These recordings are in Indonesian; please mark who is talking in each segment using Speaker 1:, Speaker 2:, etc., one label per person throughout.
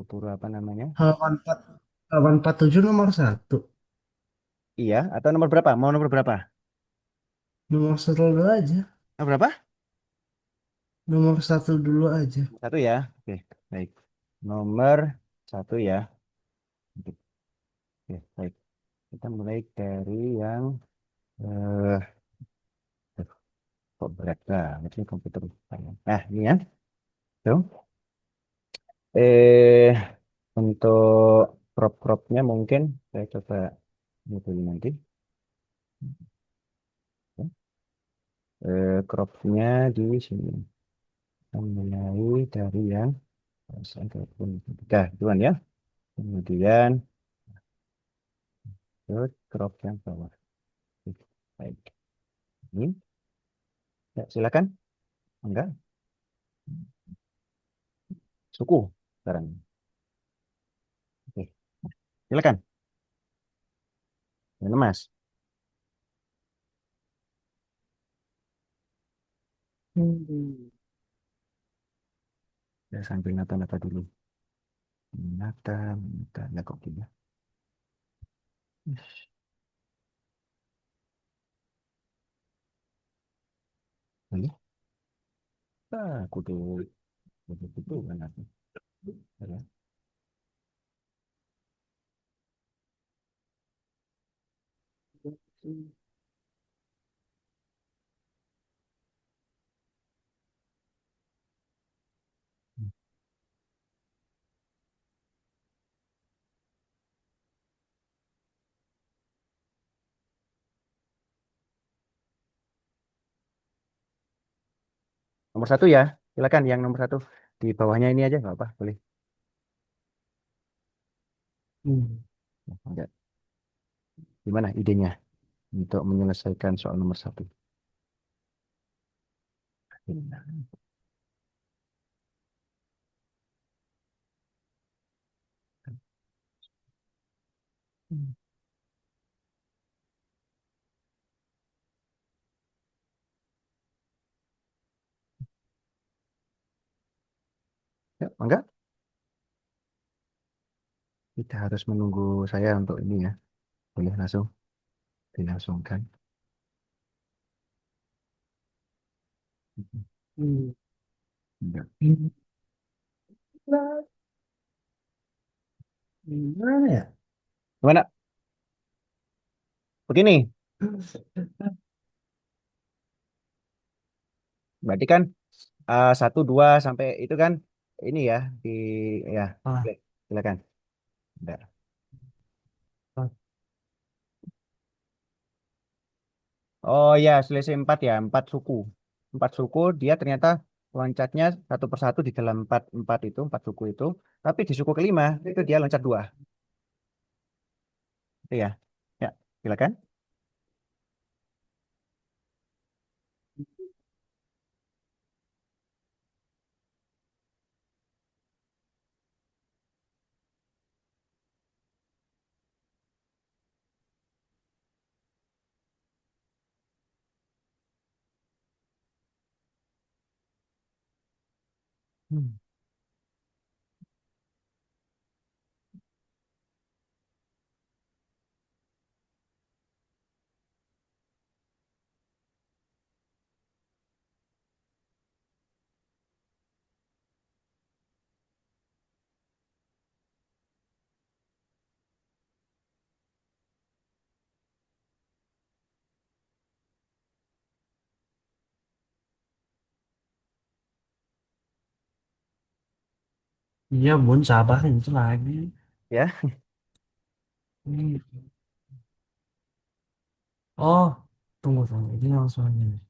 Speaker 1: keburu apa namanya?
Speaker 2: 84, 847 nomor satu.
Speaker 1: Iya, atau nomor berapa? Mau nomor berapa?
Speaker 2: Nomor satu dulu aja.
Speaker 1: Nomor berapa?
Speaker 2: Nomor satu dulu aja.
Speaker 1: Satu ya. Oke, baik. Nomor satu ya. Oke, oke, baik. Kita mulai dari yang eh kok berat banget nih komputer saya. Nah, ini ya. Tuh. Eh, untuk crop-cropnya mungkin saya coba ini dulu nanti. Cropnya di sini. Kita mulai dari yang sampai pun tiga, duluan ya. Kemudian ke crop yang bawah. Oke, baik. Ini, ya, silakan. Enggak, suku sekarang. Oke, silakan. Ini Mas.
Speaker 2: Hmm.
Speaker 1: Ya, sambil nata-nata dulu. Nata, nata, ya kok gini. Ini, kudu, kudu kan aku. Ya. Nomor satu ya, silakan yang nomor satu di bawahnya ini aja nggak apa, boleh.
Speaker 2: Hmm.
Speaker 1: Enggak. Gimana idenya untuk menyelesaikan soal nomor satu? Ya, enggak? Kita harus menunggu saya untuk ini ya. Boleh langsung dilangsungkan.
Speaker 2: Hmm.
Speaker 1: Enggak.
Speaker 2: Hmm. Gimana ya?
Speaker 1: Gimana? Begini, berarti kan satu dua sampai itu kan ini ya di ya.
Speaker 2: Ah,
Speaker 1: Boleh, silakan. Enggak.
Speaker 2: ah.
Speaker 1: Oh ya, selisih empat ya, empat suku. Empat suku dia ternyata loncatnya satu persatu di dalam empat empat itu, empat suku itu. Tapi di suku kelima itu dia loncat dua. Itu ya. Ya, silakan. Hmm.
Speaker 2: Iya, Bun, sabar itu lagi.
Speaker 1: Ya,
Speaker 2: Hmm. Oh, tunggu, tunggu. Ini langsung aja nih.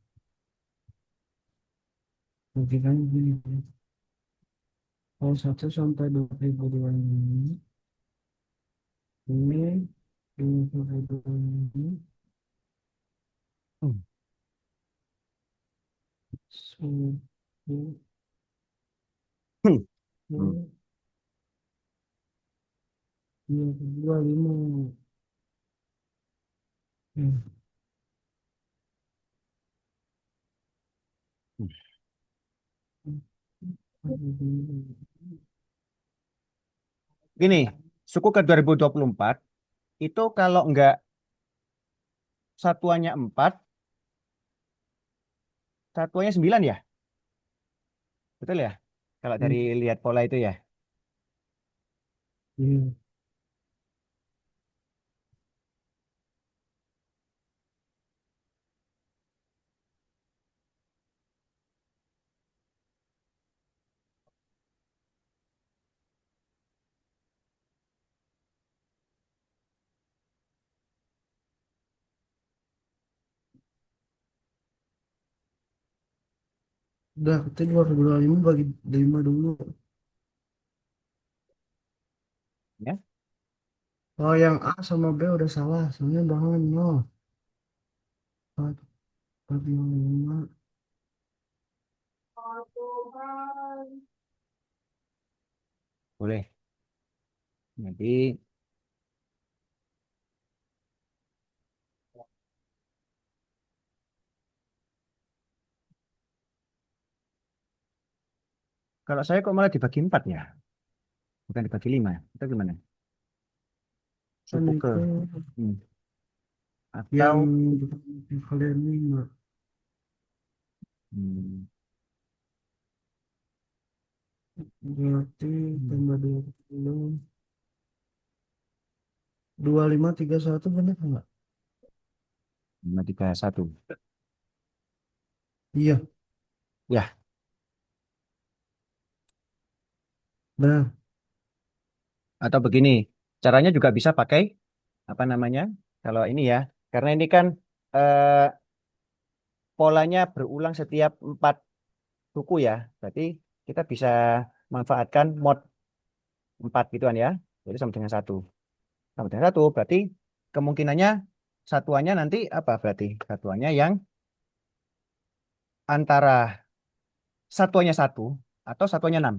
Speaker 2: Nanti kan gini. Kalau 1 sampai 22 ini 22 ini
Speaker 1: hmm.
Speaker 2: suhu
Speaker 1: Hmm. Hmm.
Speaker 2: ini 25. Hmm.
Speaker 1: Gini, suku ke 2024 itu kalau nggak satuannya 4, satuannya 9 ya? Betul ya? Kalau dari
Speaker 2: Hmm,
Speaker 1: lihat pola itu ya.
Speaker 2: iya. Udah, kita 2025 bagi 5 dulu.
Speaker 1: Ya.
Speaker 2: Oh, yang A sama B udah salah. Soalnya bahan nol. 4, 5.
Speaker 1: Boleh. Jadi kalau saya kok malah dibagi 4 ya? Bukan dibagi 5. Itu gimana?
Speaker 2: Kan
Speaker 1: Suku ke.
Speaker 2: itu
Speaker 1: Hmm.
Speaker 2: yang
Speaker 1: Atau
Speaker 2: kalian 5.
Speaker 1: hmm.
Speaker 2: Berarti
Speaker 1: Hmm.
Speaker 2: tambah 20. 2531 benar nggak?
Speaker 1: 531.
Speaker 2: Iya,
Speaker 1: Ya,
Speaker 2: benar.
Speaker 1: atau begini. Caranya juga bisa pakai apa namanya? Kalau ini ya, karena ini kan eh, polanya berulang setiap 4 suku ya. Berarti kita bisa manfaatkan mod 4 gituan ya. Jadi sama dengan satu. Sama dengan satu berarti kemungkinannya satuannya nanti apa berarti? Satuannya yang antara satuannya satu atau satuannya 6.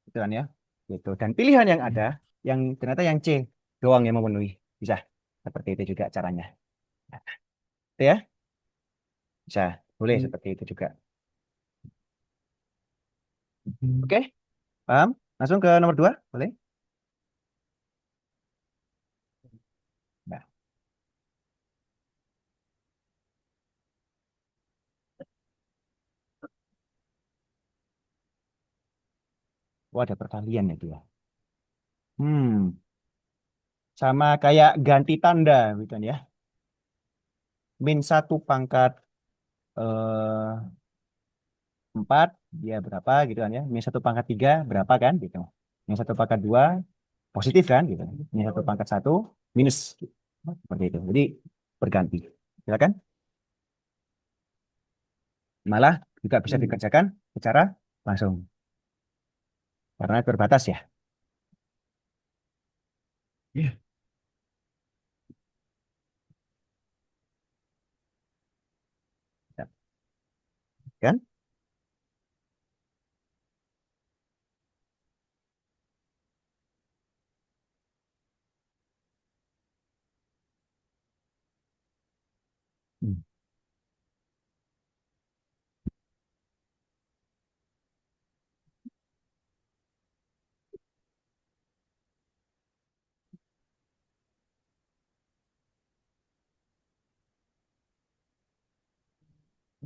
Speaker 1: Gitu kan ya. Gitu. Dan pilihan yang ada yang ternyata yang C doang yang memenuhi. Bisa. Seperti itu juga caranya. Nah, itu ya. Bisa. Boleh
Speaker 2: Hmm.
Speaker 1: seperti itu juga.
Speaker 2: Hmm.
Speaker 1: Oke, paham? Langsung ke nomor 2, boleh? Nah, wah ada perkalian ya dia. Sama kayak ganti tanda gitu kan ya. Min satu pangkat eh, 4, dia berapa gitu kan ya. Min satu pangkat 3 berapa kan gitu. Min satu pangkat 2 positif kan gitu. Min satu pangkat satu minus. Gitu. Seperti itu. Jadi berganti. Silakan. Malah juga bisa
Speaker 2: Hmm.
Speaker 1: dikerjakan secara langsung. Karena terbatas ya.
Speaker 2: Iya.
Speaker 1: Kan? Hmm.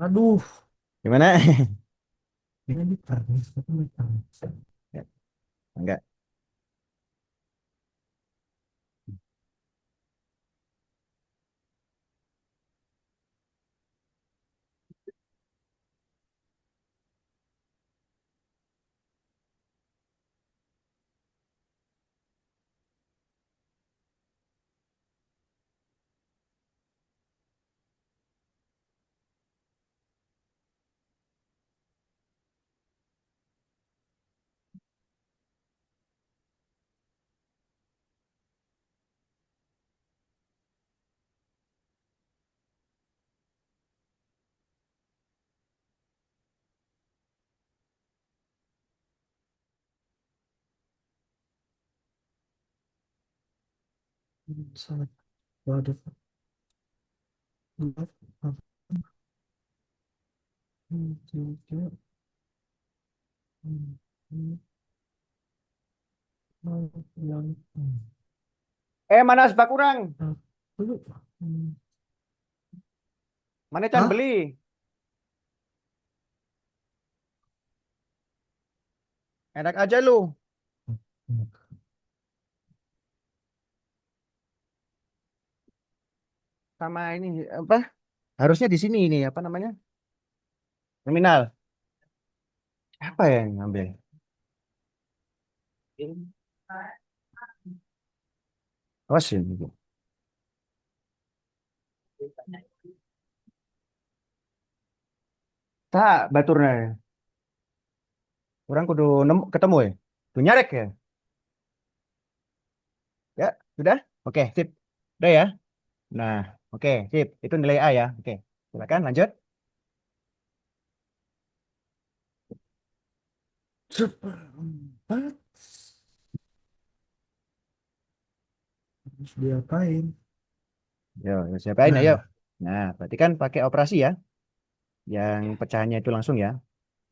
Speaker 2: Aduh,
Speaker 1: Gimana?
Speaker 2: ini ditarik, tapi ditarik.
Speaker 1: Ya, enggak.
Speaker 2: Sangat waduh. Empat, empat, tiga, yang
Speaker 1: Mana sebab kurang?
Speaker 2: dulu.
Speaker 1: Mana Chan
Speaker 2: Hah?
Speaker 1: beli? Enak aja lu. Sama ini apa? Harusnya di sini ini apa namanya? Terminal. Apa yang ngambil? Awas ini. Tak baturnya. Orang kudu ketemu ya. Tuh nyarek ya. Ya, sudah? Oke, sip. Udah ya. Nah, oke, sip. Itu nilai A ya. Oke. Silakan lanjut.
Speaker 2: Seperempat harus diapain?
Speaker 1: Yo, siapain ayo.
Speaker 2: Nah,
Speaker 1: Nah, berarti kan pakai operasi ya. Yang pecahannya itu langsung ya.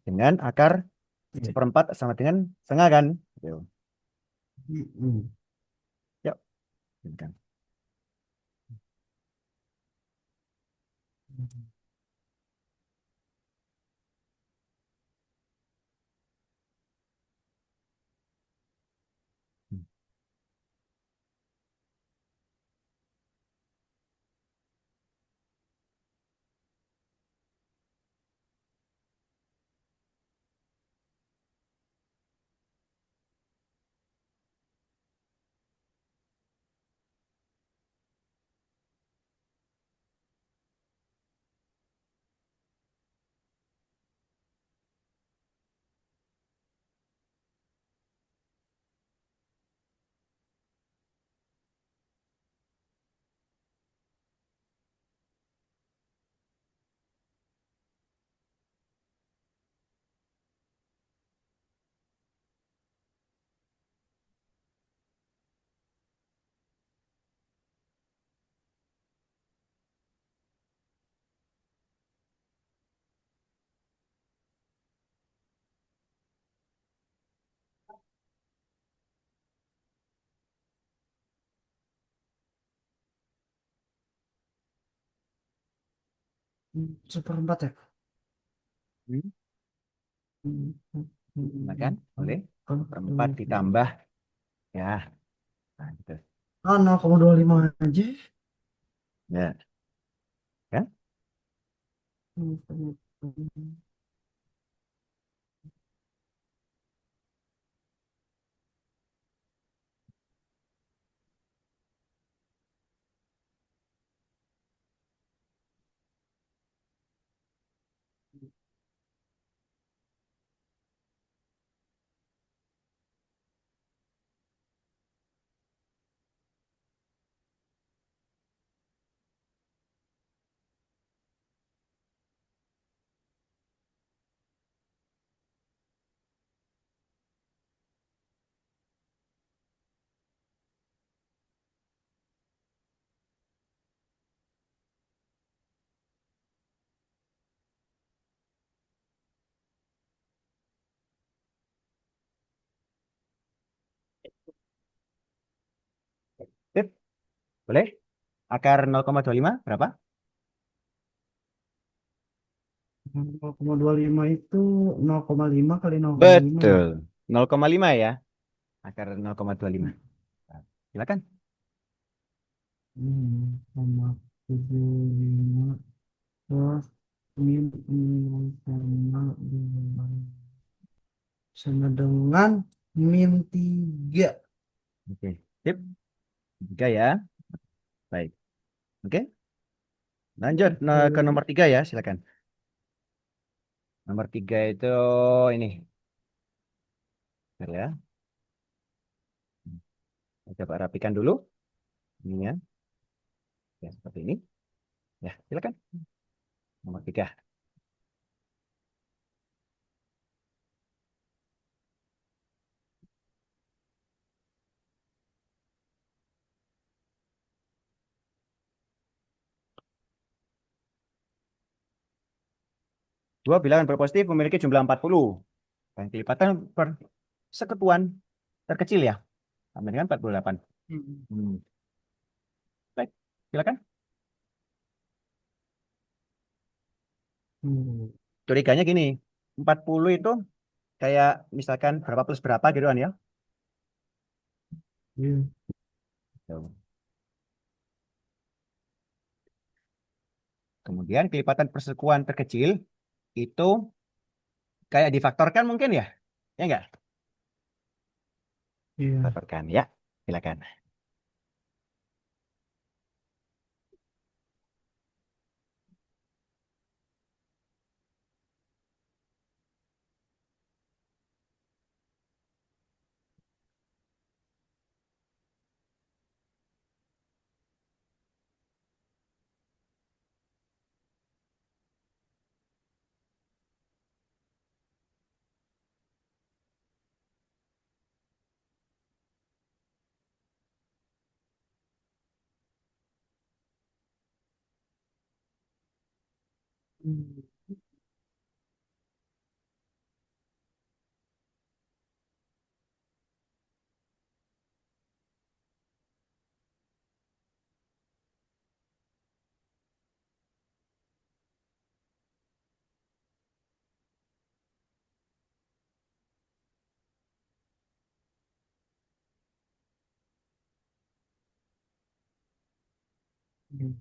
Speaker 1: Dengan akar
Speaker 2: ya.
Speaker 1: seperempat sama dengan setengah kan. Yo,
Speaker 2: Mm-mm.
Speaker 1: yuk. Silakan.
Speaker 2: Seperempat ya?
Speaker 1: Hmm,
Speaker 2: Mm, mm,
Speaker 1: Silakan, boleh. Perempat
Speaker 2: mm.
Speaker 1: ditambah ya. Nah, gitu.
Speaker 2: Ah, 0,25 aja.
Speaker 1: Ya, kan? Sip, boleh. Akar 0,25 berapa?
Speaker 2: 0,25 itu 0,5 kali 0,5 ya.
Speaker 1: Betul. 0,5 ya. Akar 0,25. Nah, silakan.
Speaker 2: 0,75 plus min 0,5 sama dengan min 3.
Speaker 1: Oke, sip. Tiga ya. Baik. Oke, lanjut ke
Speaker 2: Oke.
Speaker 1: nomor tiga ya, silakan. Nomor tiga itu ini. Bentar ya. Saya coba rapikan dulu. Ini ya. Ya, seperti ini. Ya, silakan. Nomor tiga. Dua bilangan berpositif memiliki jumlah 40. Dan kelipatan persekutuan terkecil ya. Sama dengan 48.
Speaker 2: Hmm.
Speaker 1: Hmm. Baik, silakan.
Speaker 2: Hmm.
Speaker 1: Curiganya gini, 40 itu kayak misalkan berapa plus berapa gitu kan ya.
Speaker 2: Iya.
Speaker 1: Tuh. Kemudian kelipatan persekutuan terkecil itu kayak difaktorkan mungkin ya? Ya enggak?
Speaker 2: Iya.
Speaker 1: Faktorkan ya. Silakan.
Speaker 2: Hmm. Hmm.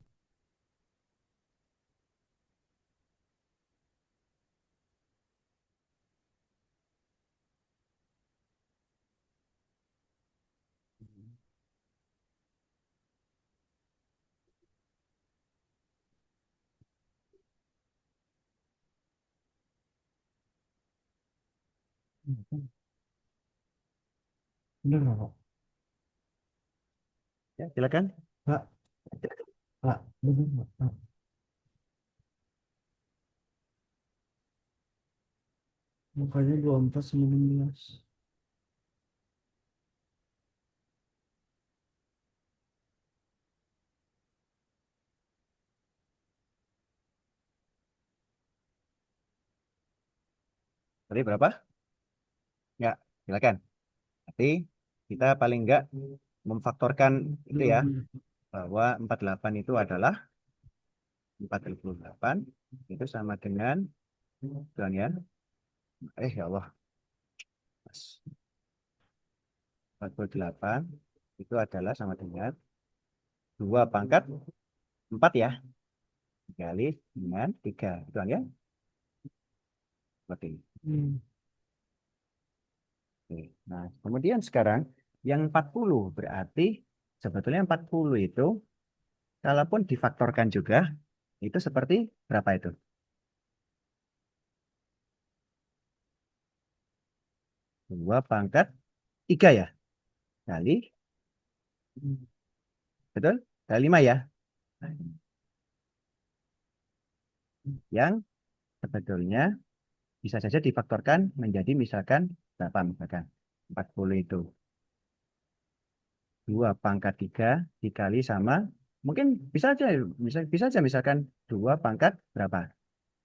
Speaker 2: Bener nggak, Pak?
Speaker 1: Ya, silakan.
Speaker 2: Pak, Pak, bener nggak, Pak? Mukanya 24/19.
Speaker 1: Tadi berapa? Enggak, silakan. Tapi kita paling enggak memfaktorkan itu ya,
Speaker 2: 20.
Speaker 1: bahwa 48 itu adalah 48 itu sama dengan bukan ya? Ya Allah, Mas. 48 itu adalah sama dengan 2 pangkat 4 ya, dikali dengan 3. Betul ya? Seperti ini.
Speaker 2: Hmm.
Speaker 1: Oke. Nah, kemudian sekarang yang 40 berarti sebetulnya 40 itu kalaupun difaktorkan juga itu seperti berapa itu? 2 pangkat 3 ya? Kali,
Speaker 2: Hmm.
Speaker 1: betul? Kali 5 ya? Nah, yang sebetulnya bisa saja difaktorkan menjadi misalkan berapa misalkan 40 itu 2 pangkat 3 dikali sama mungkin bisa aja misalkan 2 pangkat berapa?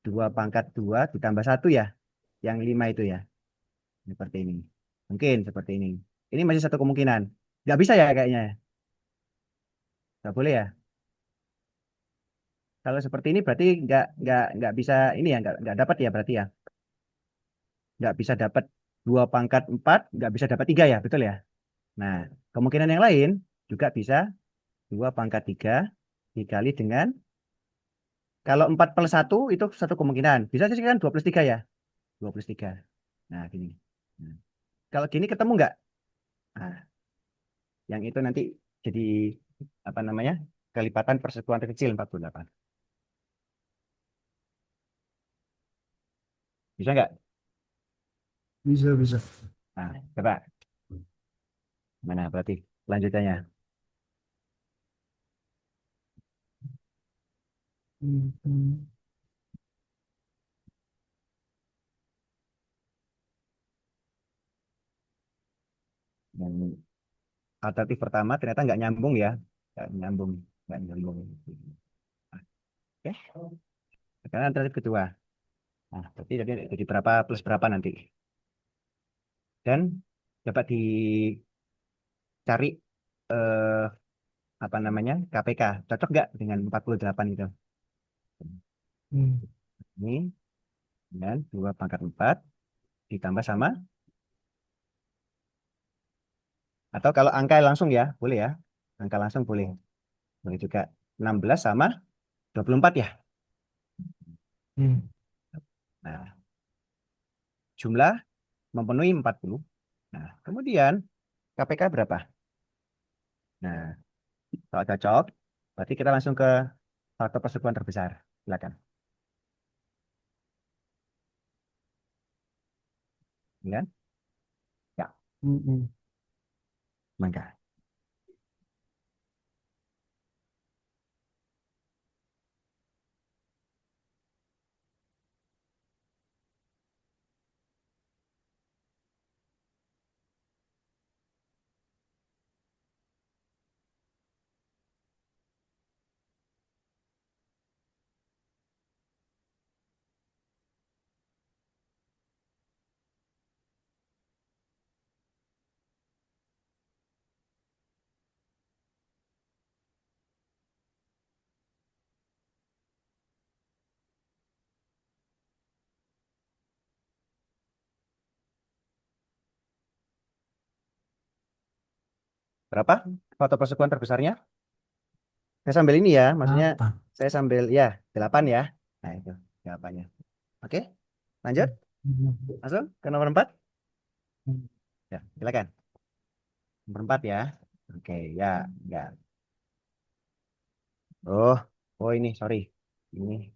Speaker 1: 2 pangkat 2 ditambah satu ya, yang 5 itu ya. Seperti ini. Mungkin seperti ini. Ini masih satu kemungkinan. Nggak bisa ya kayaknya. Nggak boleh ya. Kalau seperti ini berarti nggak bisa ini ya, nggak dapat ya berarti ya. Nggak bisa dapat 2 pangkat 4 nggak bisa dapat 3 ya, betul ya. Nah, kemungkinan yang lain juga bisa 2 pangkat 3 dikali dengan, kalau 4 plus satu itu satu kemungkinan. Bisa sih kan 2 plus 3 ya. 2 plus 3. Nah, gini. Nah, kalau gini ketemu nggak? Nah, yang itu nanti jadi apa namanya? Kelipatan persekutuan terkecil 48. Bisa nggak?
Speaker 2: Bisa, bisa.
Speaker 1: Nah, coba. Mana berarti lanjutannya?
Speaker 2: Hmm. Hmm.
Speaker 1: Yang alternatif pertama ternyata nggak nyambung ya. Nggak nyambung. Nggak nyambung. Oke. Sekarang alternatif kedua. Nah, berarti jadi berapa plus berapa nanti? Dan dapat dicatat cari eh, apa namanya KPK. Cocok nggak dengan 48 itu?
Speaker 2: Hmm.
Speaker 1: Ini dan 2 pangkat 4 ditambah sama, atau kalau angka langsung ya, boleh ya. Angka langsung boleh. Boleh juga 16 sama 24 ya.
Speaker 2: Hmm.
Speaker 1: Nah, jumlah memenuhi 40. Nah, kemudian KPK berapa? Nah, kalau cocok, berarti kita langsung ke faktor persekutuan terbesar. Silakan. Ya, ya,
Speaker 2: Hmm. Hmm.
Speaker 1: mangga. Berapa faktor persekutuan terbesarnya? Saya sambil ini ya, maksudnya
Speaker 2: Apa?
Speaker 1: saya sambil ya 8 ya. Nah, itu jawabannya. Oke, lanjut.
Speaker 2: Hmm. Hmm.
Speaker 1: Masuk ke nomor 4.
Speaker 2: Hmm.
Speaker 1: Ya, silakan. Nomor 4 ya. Oke, ya, ya. Oh, oh ini, sorry. Ini,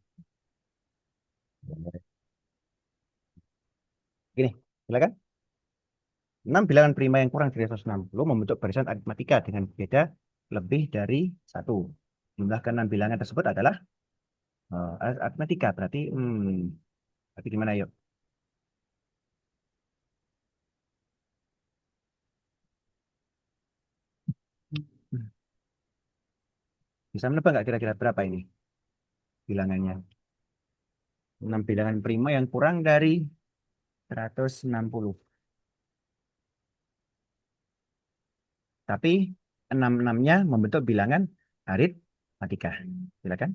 Speaker 1: gini, silakan. 6 bilangan prima yang kurang dari 160 membentuk barisan aritmatika dengan beda lebih dari satu. Jumlah keenam bilangan tersebut adalah aritmatika. Berarti gimana yuk? Hmm. Bisa menebak nggak kira-kira berapa ini bilangannya? 6 bilangan prima yang kurang dari 160. Tapi enam-enamnya membentuk bilangan aritmatika. Silakan.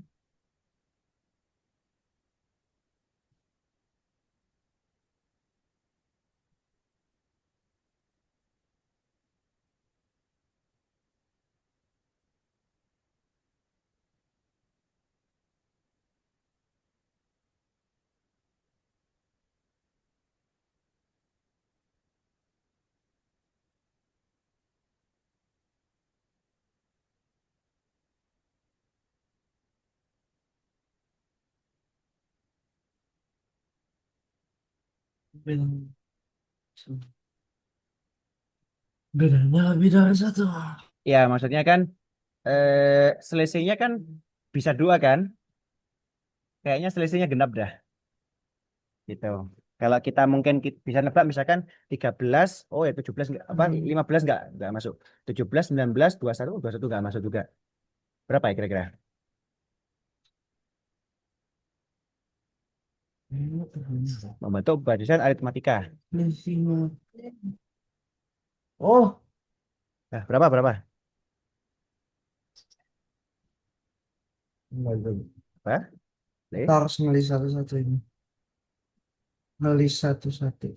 Speaker 2: Bedanya bedanya lebih dari satu.
Speaker 1: Ya, maksudnya kan selisihnya kan bisa dua kan? Kayaknya selisihnya genap dah. Gitu. Kalau kita mungkin bisa nebak misalkan 13, oh ya 17 enggak, apa
Speaker 2: Hmm.
Speaker 1: 15 enggak masuk. 17, 19, 21, 21 enggak masuk juga. Berapa ya kira-kira? Membentuk barisan aritmatika.
Speaker 2: Oh,
Speaker 1: Nah, berapa?
Speaker 2: enggak, enggak.
Speaker 1: Apa?
Speaker 2: Kita
Speaker 1: Le?
Speaker 2: harus ngelis satu-satu ini. Ngelis satu-satu.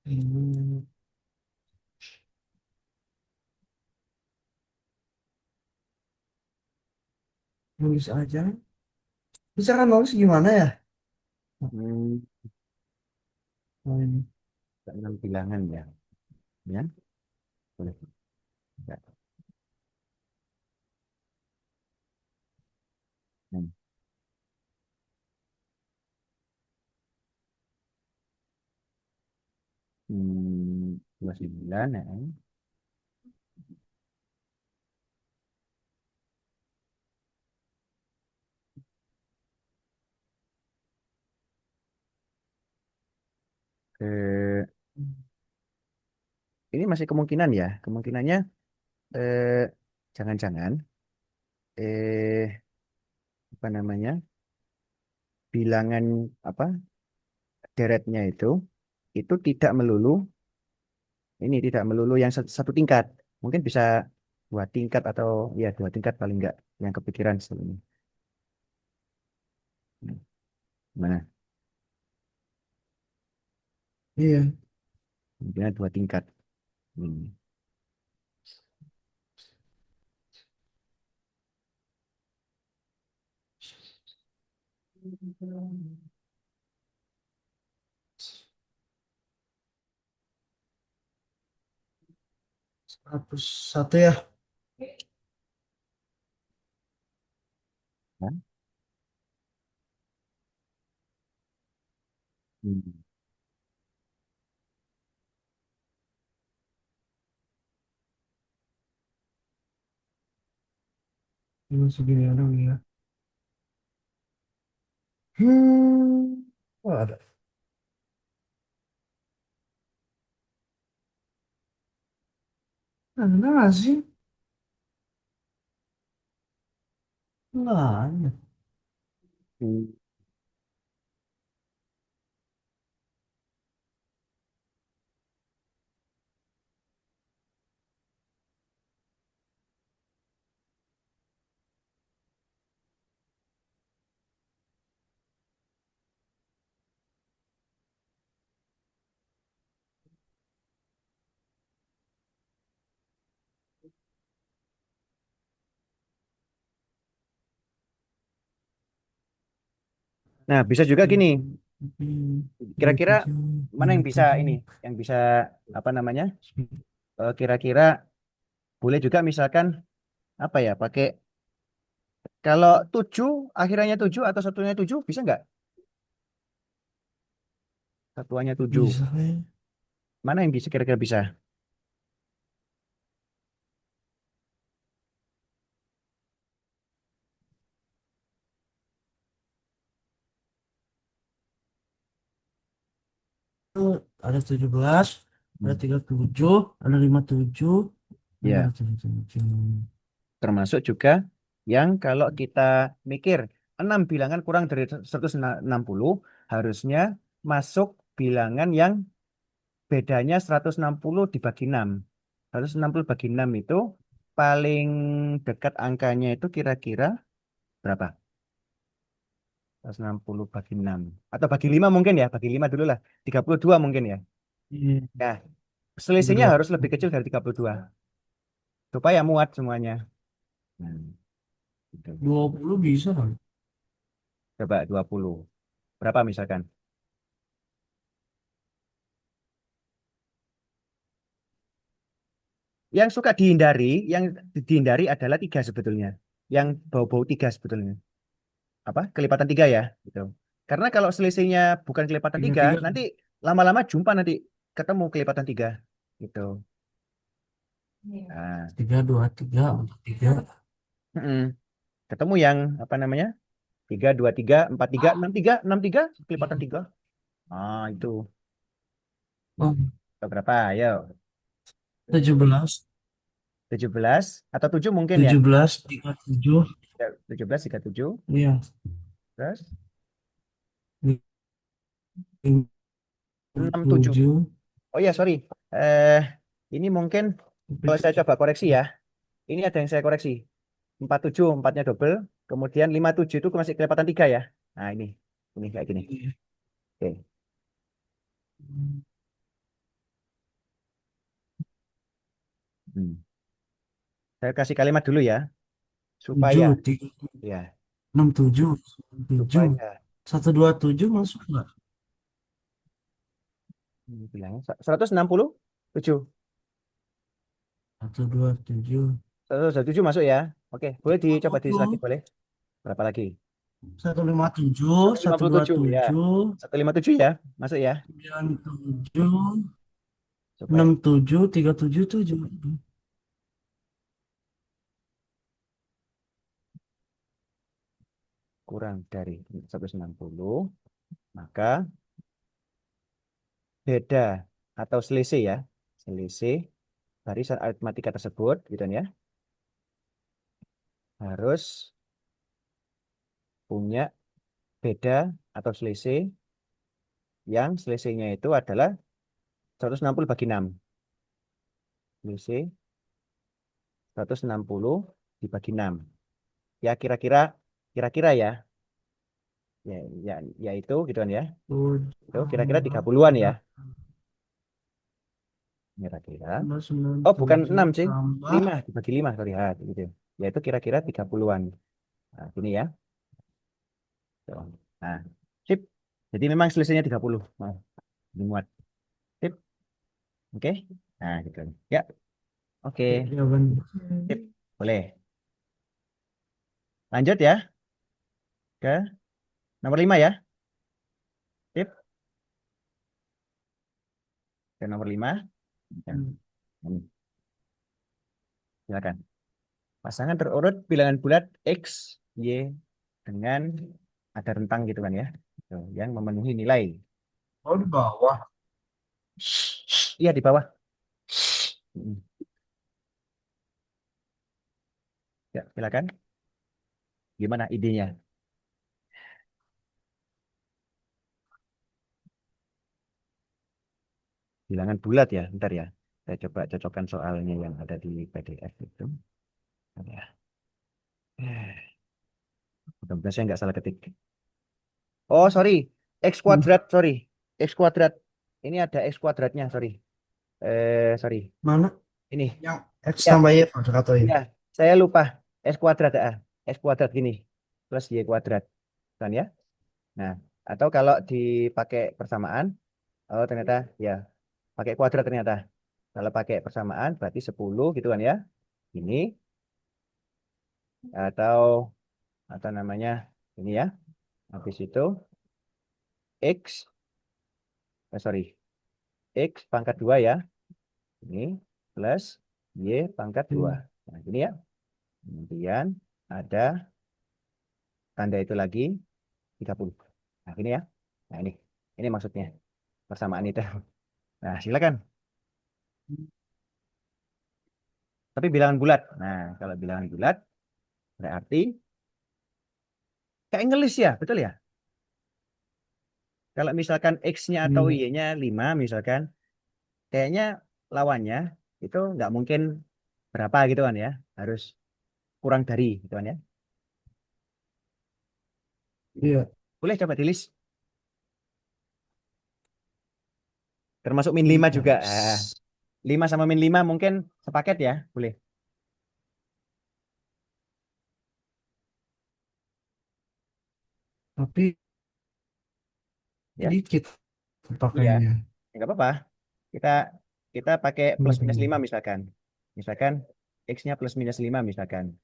Speaker 2: Hmm. Nulis aja. Bisa kan nulis gimana ya?
Speaker 1: Hmm,
Speaker 2: Oh, ini.
Speaker 1: 6 bilangan ya. Ya, boleh. Ya. Hmm, 29 ya. Ke ini masih kemungkinan ya. Kemungkinannya eh jangan-jangan apa namanya? Bilangan apa? Deretnya itu tidak melulu Ini tidak melulu yang satu tingkat. Mungkin bisa dua tingkat atau ya dua tingkat paling enggak yang kepikiran sebelumnya. Mana?
Speaker 2: Iya.
Speaker 1: Mungkin dua tingkat. Hmm.
Speaker 2: 101 ya.
Speaker 1: Ya. Hmm.
Speaker 2: Ini segini dong ya. Hmm. Oh, ada. Ada nggak sih? Nggak ada.
Speaker 1: Hmm. Nah, bisa juga gini.
Speaker 2: Dua
Speaker 1: Kira-kira
Speaker 2: tujuh,
Speaker 1: mana
Speaker 2: lima
Speaker 1: yang bisa
Speaker 2: tujuh.
Speaker 1: ini, yang bisa apa namanya? Kira-kira boleh juga misalkan apa ya? Pakai kalau tujuh akhirnya tujuh atau satunya tujuh bisa nggak? Satuannya tujuh.
Speaker 2: Bisa ya.
Speaker 1: Mana yang bisa kira-kira bisa?
Speaker 2: Ada 17, ada
Speaker 1: Hmm.
Speaker 2: 37, ada 57, dan ada
Speaker 1: Ya,
Speaker 2: 77.
Speaker 1: termasuk juga yang kalau kita mikir 6 bilangan kurang dari 160 harusnya masuk bilangan yang bedanya 160 dibagi 6. 160 bagi 6 itu paling dekat angkanya itu kira-kira berapa? 160 bagi 6. Atau bagi 5 mungkin ya, bagi 5 dulu lah. 32 mungkin ya.
Speaker 2: Iya,
Speaker 1: Nah, selisihnya harus lebih
Speaker 2: 32.
Speaker 1: kecil dari 32 supaya muat semuanya. Hmm, gitu.
Speaker 2: 20 bisa kan?
Speaker 1: Coba 20. Berapa misalkan? Yang suka dihindari, yang dihindari adalah tiga sebetulnya. Yang bau-bau tiga sebetulnya. Apa? Kelipatan tiga ya, gitu. Karena kalau selisihnya bukan kelipatan tiga,
Speaker 2: 33.
Speaker 1: nanti lama-lama jumpa nanti ketemu kelipatan tiga, gitu. Nah,
Speaker 2: 3, 2, 3, 4, 3.
Speaker 1: mm-mm. Ketemu yang apa namanya? Tiga, dua, tiga, empat, tiga, enam, tiga, kelipatan tiga. Ah, itu.
Speaker 2: Oh,
Speaker 1: Atau berapa? Ayo.
Speaker 2: 17,
Speaker 1: 17 atau 7 mungkin ya?
Speaker 2: 17, 37.
Speaker 1: Ya, 17, 37.
Speaker 2: Iya,
Speaker 1: Terus 6, 7.
Speaker 2: 57.
Speaker 1: Oh iya, sorry. Eh, ini mungkin kalau saya coba koreksi ya. Ini ada yang saya koreksi. 47, empatnya double. Kemudian 57 itu masih kelipatan 3 ya. Nah, ini. Ini kayak gini. Oke. Hmm. Saya kasih kalimat dulu ya. Supaya.
Speaker 2: 7, 3,
Speaker 1: Ya.
Speaker 2: 6, 7, 7.
Speaker 1: Supaya.
Speaker 2: 127 masuk nggak?
Speaker 1: Ini bilangnya 167.
Speaker 2: 127.
Speaker 1: 167 masuk ya. Oke. Boleh dicoba diisi lagi.
Speaker 2: 50.
Speaker 1: Boleh. Berapa lagi?
Speaker 2: 157,
Speaker 1: 157 ya.
Speaker 2: 127,
Speaker 1: 157 ya. Masuk ya.
Speaker 2: 97,
Speaker 1: Supaya
Speaker 2: 67, 37, 7.
Speaker 1: kurang dari 160. Maka beda atau selisih ya. Selisih barisan aritmatika tersebut. Gitu ya. Harus punya beda atau selisih yang selisihnya itu adalah 160 bagi 6. selisih 160 dibagi 6. Ya kira-kira ya. Ya, ya itu gitu kan ya. Itu kira-kira 30-an ya. Kira-kira.
Speaker 2: Sembilan
Speaker 1: Oh, bukan
Speaker 2: tujuh
Speaker 1: 6 sih.
Speaker 2: tambah
Speaker 1: 5 dibagi 5 sorry. Ya, gitu. Ya itu kira-kira 30-an. Nah, gini ya. Tuh. Nah, sip. Jadi memang selisihnya 30. Nah, dimuat. Sip. Oke. Nah, gitu. Ya, oke.
Speaker 2: jawaban.
Speaker 1: Sip. Boleh. Lanjut ya ke nomor 5 ya. Sip. Ke nomor 5. Ya. Ini, silakan. Pasangan terurut bilangan bulat X, Y dengan ada rentang gitu kan ya. Tuh, yang memenuhi nilai.
Speaker 2: Oh, di bawah.
Speaker 1: Iya di bawah. Hmm. Ya, silakan. Gimana idenya? Bilangan bulat ya, ntar ya. Saya coba cocokkan soalnya yang ada di PDF itu. Ya. Mudah-mudahan saya nggak salah ketik. Oh, sorry. X
Speaker 2: Hmm.
Speaker 1: kuadrat, sorry. X kuadrat. Ini ada X kuadratnya, sorry. Sorry.
Speaker 2: Mana
Speaker 1: Ini.
Speaker 2: yang X
Speaker 1: Ya,
Speaker 2: tambah Y kuadrat atau ya?
Speaker 1: ya. Saya lupa. X kuadrat, X kuadrat gini. Plus Y kuadrat. Kan ya? Nah, atau kalau dipakai persamaan, oh ternyata ya, pakai kuadrat ternyata. Kalau pakai persamaan berarti 10 gitu kan ya. Ini atau namanya ini ya. Habis itu X, sorry, X pangkat 2 ya. Ini plus Y pangkat 2.
Speaker 2: Hmm.
Speaker 1: Nah, ini ya. Kemudian ada tanda itu lagi 30. Nah, ini ya. Nah, ini maksudnya persamaan itu. Nah, silakan. Tapi bilangan bulat. Nah, kalau bilangan bulat berarti kayak ngelis ya, betul ya? Kalau misalkan X-nya atau
Speaker 2: Iya.
Speaker 1: Y-nya 5 misalkan, kayaknya lawannya itu nggak mungkin berapa gitu kan ya. Harus kurang dari gitu kan ya.
Speaker 2: Iya.
Speaker 1: Boleh coba di list. Termasuk min 5 juga.
Speaker 2: Bentar.
Speaker 1: 5 sama min 5 mungkin sepaket ya. Boleh.
Speaker 2: Tapi
Speaker 1: Ya,
Speaker 2: dikit
Speaker 1: iya.
Speaker 2: pakainya.
Speaker 1: Ya, nggak apa-apa. Kita kita pakai plus minus 5
Speaker 2: Hmm.
Speaker 1: misalkan. Misalkan X-nya plus minus 5 misalkan.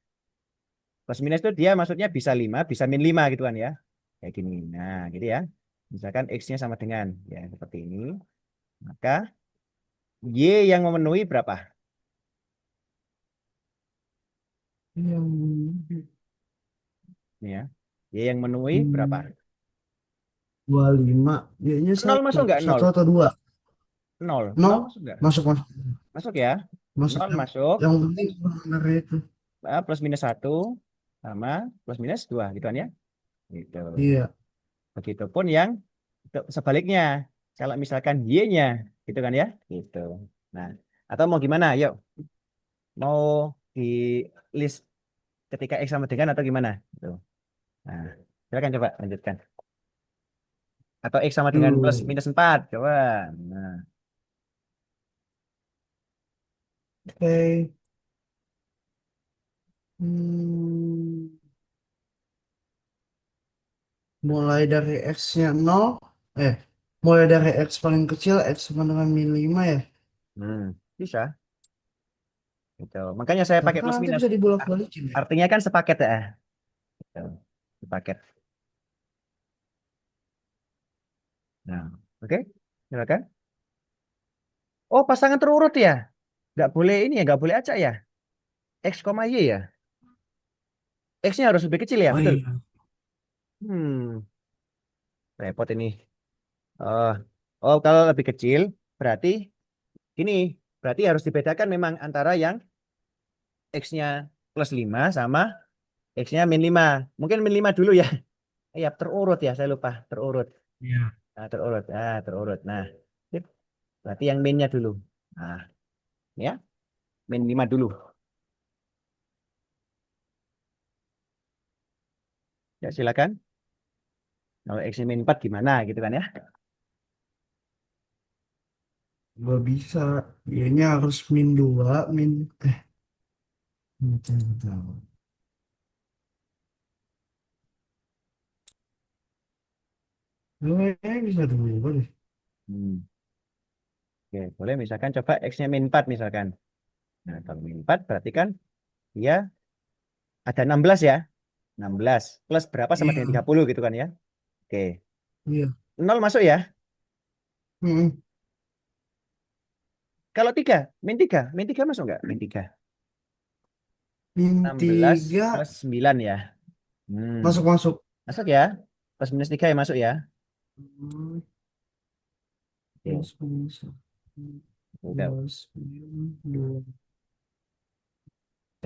Speaker 1: Plus minus itu dia maksudnya bisa 5 bisa min 5 gitu kan ya. Kayak gini. Nah, gitu ya. Misalkan X-nya sama dengan ya seperti ini. Maka Y yang memenuhi berapa?
Speaker 2: Yang
Speaker 1: Ini ya. Y yang memenuhi berapa?
Speaker 2: 25. Y-nya
Speaker 1: Nol
Speaker 2: satu.
Speaker 1: masuk nggak?
Speaker 2: Satu
Speaker 1: Nol.
Speaker 2: atau dua?
Speaker 1: Nol. Nol
Speaker 2: Nol.
Speaker 1: masuk nggak?
Speaker 2: Masuk, masuk.
Speaker 1: Masuk ya.
Speaker 2: Masuk
Speaker 1: Nol masuk.
Speaker 2: yang penting sebenarnya itu.
Speaker 1: Plus minus satu sama plus minus 2 gitu kan ya. Gitu.
Speaker 2: Iya.
Speaker 1: Begitupun yang sebaliknya. Kalau misalkan Y-nya gitu kan ya. Gitu. Nah, atau mau gimana? Yuk. Mau di list ketika X sama dengan atau gimana? Gitu. Nah, silakan coba lanjutkan. Atau X sama dengan plus
Speaker 2: Tuh.
Speaker 1: minus 4 coba. Nah,
Speaker 2: Oke. Hmm, mulai dari X-nya 0. Eh, mulai dari X paling kecil, X sama dengan min 5 ya.
Speaker 1: bisa. Gitu. Makanya saya
Speaker 2: Tapi
Speaker 1: pakai
Speaker 2: kan
Speaker 1: plus
Speaker 2: nanti
Speaker 1: minus.
Speaker 2: bisa
Speaker 1: Art-
Speaker 2: dibolak-balikin ya.
Speaker 1: Artinya kan sepaket ya. Gitu. Sepaket. Nah, oke. Silakan. Oh, pasangan terurut ya? Nggak boleh ini ya, nggak boleh acak ya? X, Y ya? X-nya harus lebih kecil ya,
Speaker 2: Oh
Speaker 1: betul?
Speaker 2: iya.
Speaker 1: Repot ini. Oh, oh kalau lebih kecil, berarti ini, berarti harus dibedakan memang antara yang X-nya plus 5 sama X-nya min 5. Mungkin min 5 dulu ya. Iya, terurut ya, saya lupa. Terurut.
Speaker 2: Iya.
Speaker 1: Nah, terurut. Nah, terurut. Nah, sip. Berarti yang min-nya dulu. Nah, ini ya. min 5 dulu. Ya, silakan. Kalau X min 4 gimana gitu kan ya?
Speaker 2: Gak bisa. Y-nya harus min 2 min... Bentar, bentar. Bisa dulu deh.
Speaker 1: Hmm. Oke, boleh misalkan coba X-nya min 4 misalkan. Nah, kalau min 4 berarti kan dia ada 16 ya. 16 plus berapa sama dengan
Speaker 2: Iya,
Speaker 1: 30 gitu kan ya. Oke.
Speaker 2: iya.
Speaker 1: Nol masuk ya.
Speaker 2: Mm-mm.
Speaker 1: Kalau 3 min 3 masuk nggak? Min 3.
Speaker 2: Min
Speaker 1: 16
Speaker 2: 3
Speaker 1: plus 9 ya. Hmm.
Speaker 2: masuk-masuk.
Speaker 1: Masuk ya. Plus minus 3 ya masuk ya.
Speaker 2: Hmm,
Speaker 1: Oke.
Speaker 2: plus minus
Speaker 1: Udah.
Speaker 2: plus min 2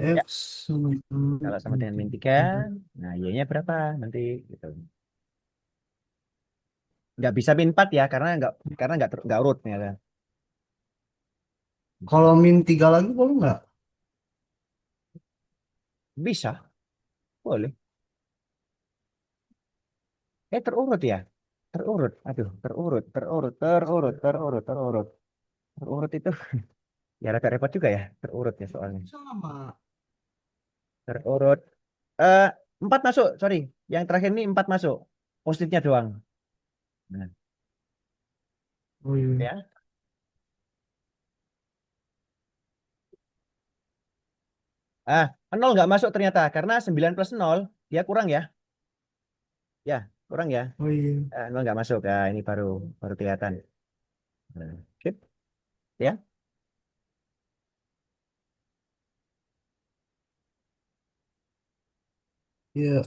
Speaker 1: Ya,
Speaker 2: X sama
Speaker 1: kalau sama
Speaker 2: min
Speaker 1: dengan min 3,
Speaker 2: 3.
Speaker 1: nah Y-nya berapa nanti gitu. Nggak bisa min 4 ya, karena nggak urut ya.
Speaker 2: Kalau min 3 lagi boleh nggak?
Speaker 1: Bisa, boleh. Terurut ya. Terurut. Aduh, terurut, terurut, terurut, terurut, terurut. Terurut itu ya agak repot juga ya, terurut ya soalnya.
Speaker 2: Sama.
Speaker 1: Terurut. Eh, 4 masuk, sorry. Yang terakhir ini 4 masuk. Positifnya doang. Nah,
Speaker 2: Oh iya.
Speaker 1: ya. Ah, nol nggak masuk ternyata karena 9 plus nol dia kurang ya. Ya, kurang ya.
Speaker 2: Oh iya.
Speaker 1: Nol nggak masuk. Nah, ini baru baru kelihatan. Nah, sip, ya.
Speaker 2: Iya.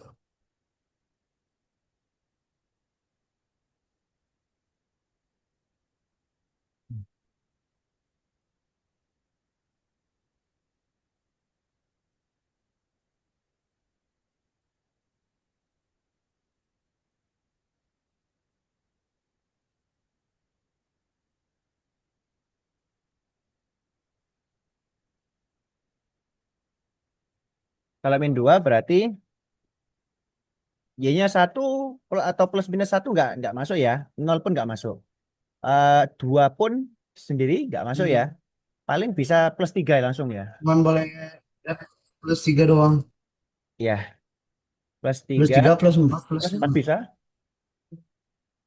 Speaker 1: Kalau min 2 berarti Y-nya satu atau plus minus satu nggak masuk ya. Nol pun nggak masuk. 2 pun sendiri nggak masuk ya.
Speaker 2: Iya.
Speaker 1: Paling bisa plus 3 langsung ya.
Speaker 2: Cuman boleh plus 3 doang.
Speaker 1: Ya, plus
Speaker 2: Plus
Speaker 1: 3
Speaker 2: 3 plus 4 plus
Speaker 1: plus 4
Speaker 2: 5
Speaker 1: bisa.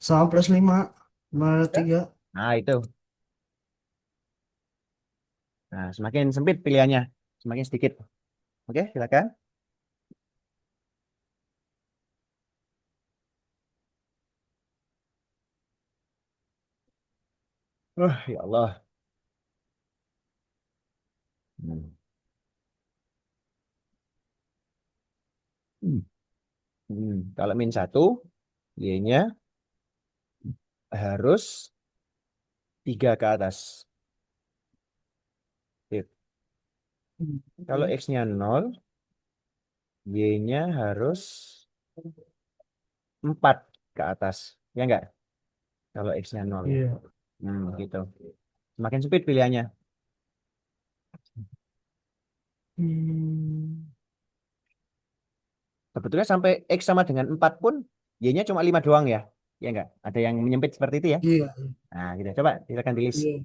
Speaker 2: sama plus 5 Malah
Speaker 1: Ya.
Speaker 2: 3.
Speaker 1: Nah, itu. Nah, semakin sempit pilihannya. Semakin sedikit. Oke, silakan. Ya Allah. Hmm. Hmm. Kalau min satu, Y-nya harus 3 ke atas. Sip. Kalau X-nya nol, Y-nya harus 4 ke atas. Ya enggak? Kalau X-nya nol.
Speaker 2: Iya.
Speaker 1: Gitu. Semakin sempit pilihannya.
Speaker 2: Hmm.
Speaker 1: Sebetulnya sampai X sama dengan 4 pun, Y-nya cuma 5 doang ya. Ya enggak? Ada yang menyempit seperti itu ya.
Speaker 2: Iya.
Speaker 1: Nah, gitu. Coba silakan tulis.
Speaker 2: Iya.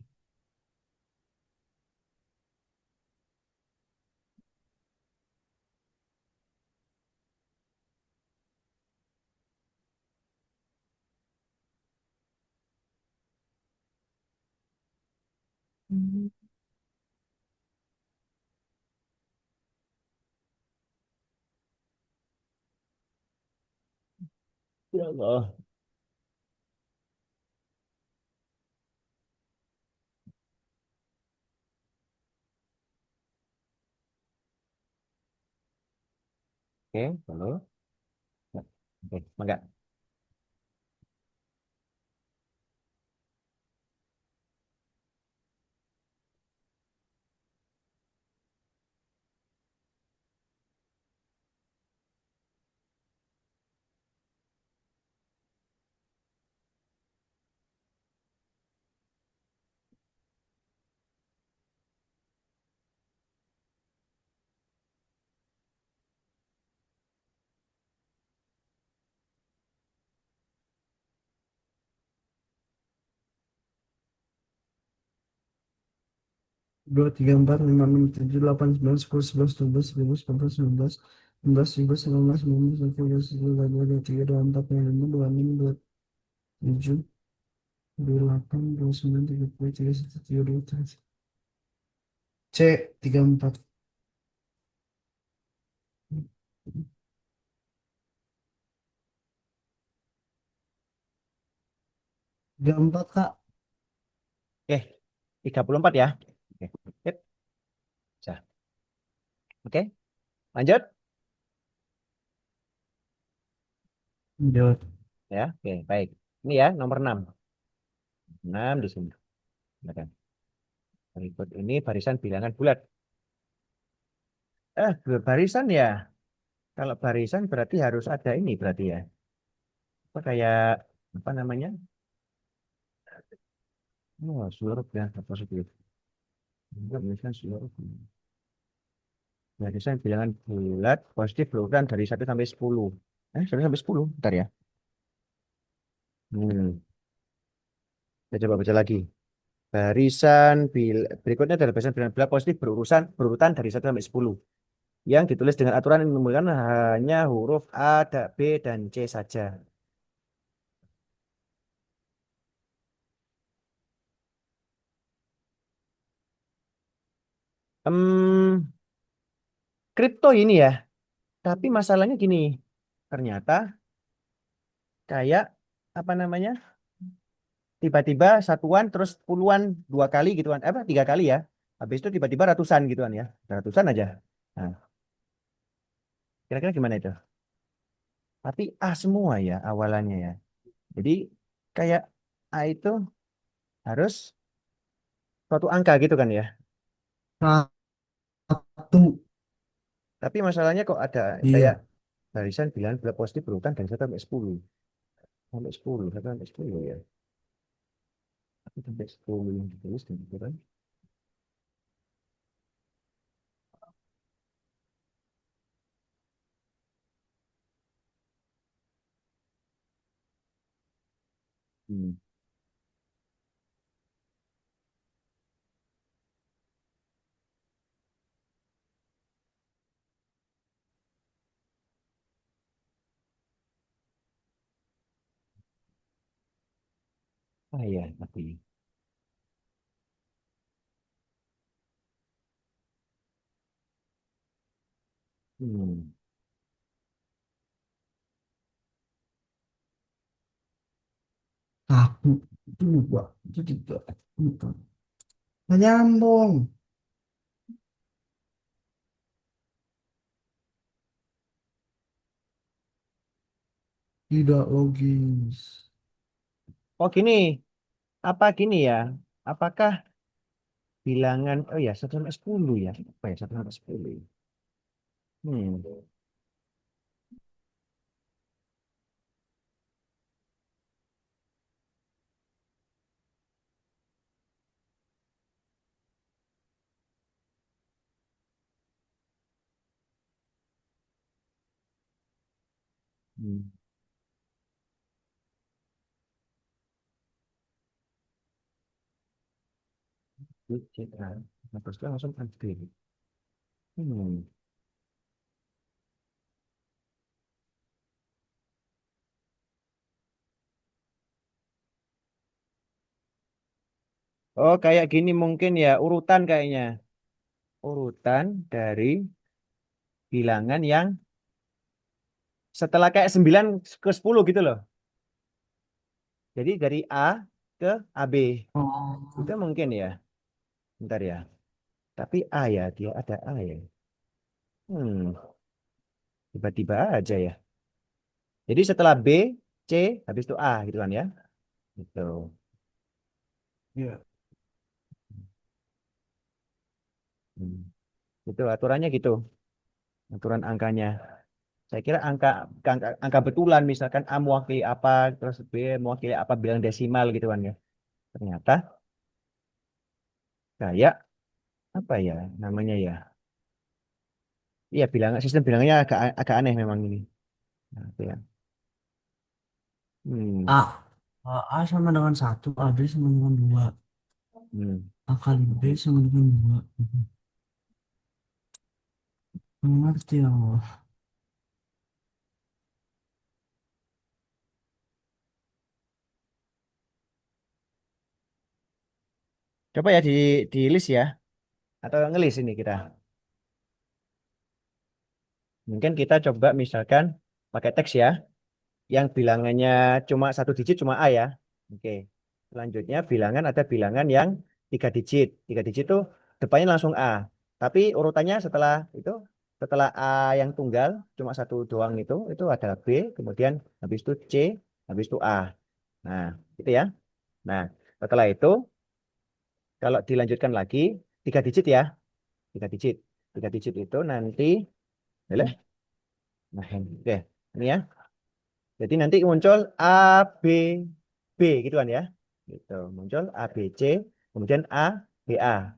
Speaker 2: Hmm.
Speaker 1: Ya Allah. Oke, lalu. Oke, enggak.
Speaker 2: dua, tiga, empat, lima, enam, tujuh, delapan, sembilan, sepuluh, sebelas, dua belas, tiga belas, empat belas, sembilan belas, enam belas, tujuh belas, delapan belas, sembilan belas, dua puluh, dua puluh, dua puluh tiga, dua puluh empat, dua puluh lima, dua puluh enam, dua puluh tujuh, dua puluh delapan, dua puluh sembilan, tiga puluh, tiga puluh satu, tiga puluh dua, C, 34. Tiga empat Kak.
Speaker 1: Oke, 34 ya. Oke, sip. Bisa. Oke, lanjut.
Speaker 2: Jawab.
Speaker 1: Ya, oke, baik. Ini ya, nomor 6. 6 di sini. Silakan. Berikut ini barisan bilangan bulat. Barisan ya. Kalau barisan berarti harus ada ini berarti ya. Apa kayak apa namanya? Oh, suruh ya, apa sih itu? Enggak, barisan suruh. Barisan bilangan bulat positif berurutan dari 1 sampai 10. 1 sampai 10. Bentar ya. Kita coba baca lagi. Berikutnya adalah barisan bilangan bulat positif berurutan dari 1 sampai 10. Yang ditulis dengan aturan yang menggunakan hanya huruf A, B, dan C saja. Hmm, kripto ini ya. Tapi masalahnya gini. Ternyata kayak apa namanya? Tiba-tiba satuan terus puluhan 2 kali gitu kan. Apa 3 kali ya. Habis itu tiba-tiba ratusan gitu kan ya. Ratusan aja. Nah, kira-kira gimana itu? Tapi A semua ya awalannya ya. Jadi kayak A itu harus suatu angka gitu kan ya.
Speaker 2: Satu.
Speaker 1: Tapi masalahnya kok ada kayak
Speaker 2: Iya.
Speaker 1: barisan bilangan bulat positif berurutan dari 1 sampai 10. Sampai 10, 1 sampai 10 ya. 1 sampai 10 yang ditulis gitu kan. Hmm. Ah ya, tapi. Hmm.
Speaker 2: Satu. Dua. Tiga. Empat. Nggak nyambung. Tidak logis.
Speaker 1: Oh gini, apa gini ya? Apakah bilangan, oh ya 1 sampai 10 ya? Apa ya 1 sampai 10? Hmm. Hmm. Cek, nah, terus dia langsung ambil. Hmm. Oh kayak gini mungkin ya urutan kayaknya. Urutan dari bilangan yang setelah kayak 9 ke 10 gitu loh. Jadi dari A ke AB. Itu
Speaker 2: Oh.
Speaker 1: mungkin ya. Bentar ya. Tapi A ya, dia ada A ya. Hmm, tiba-tiba aja ya. Jadi setelah B, C, habis itu A gitu kan ya. Gitu.
Speaker 2: Iya.
Speaker 1: Hmm. Itu aturannya gitu. Aturan angkanya. Saya kira angka betulan misalkan A mewakili apa, terus B mewakili apa bilang desimal gitu kan ya. Ternyata kayak apa ya namanya ya. Iya sistem bilangnya agak aneh memang ini. Nah, itu ya. Hmm.
Speaker 2: A. A sama dengan satu, A B sama dengan dua.
Speaker 1: Hmm.
Speaker 2: A kali B sama dengan 2. Mengerti Allah.
Speaker 1: Coba ya di list ya. Atau ngelis ini kita. Mungkin kita coba misalkan pakai teks ya. Yang bilangannya cuma satu digit cuma A ya. Oke. Selanjutnya bilangan ada bilangan yang tiga digit. Tiga digit tuh depannya langsung A. Tapi urutannya setelah A yang tunggal cuma satu doang itu ada B, kemudian habis itu C, habis itu A. Nah, gitu ya. Nah, setelah itu kalau dilanjutkan lagi tiga digit ya, tiga digit. Tiga digit itu nanti, boleh? Nah, oke. Ini ya. Jadi nanti muncul A, B, B gitu kan ya. Gitu. Muncul A, B, C, kemudian A, B, A.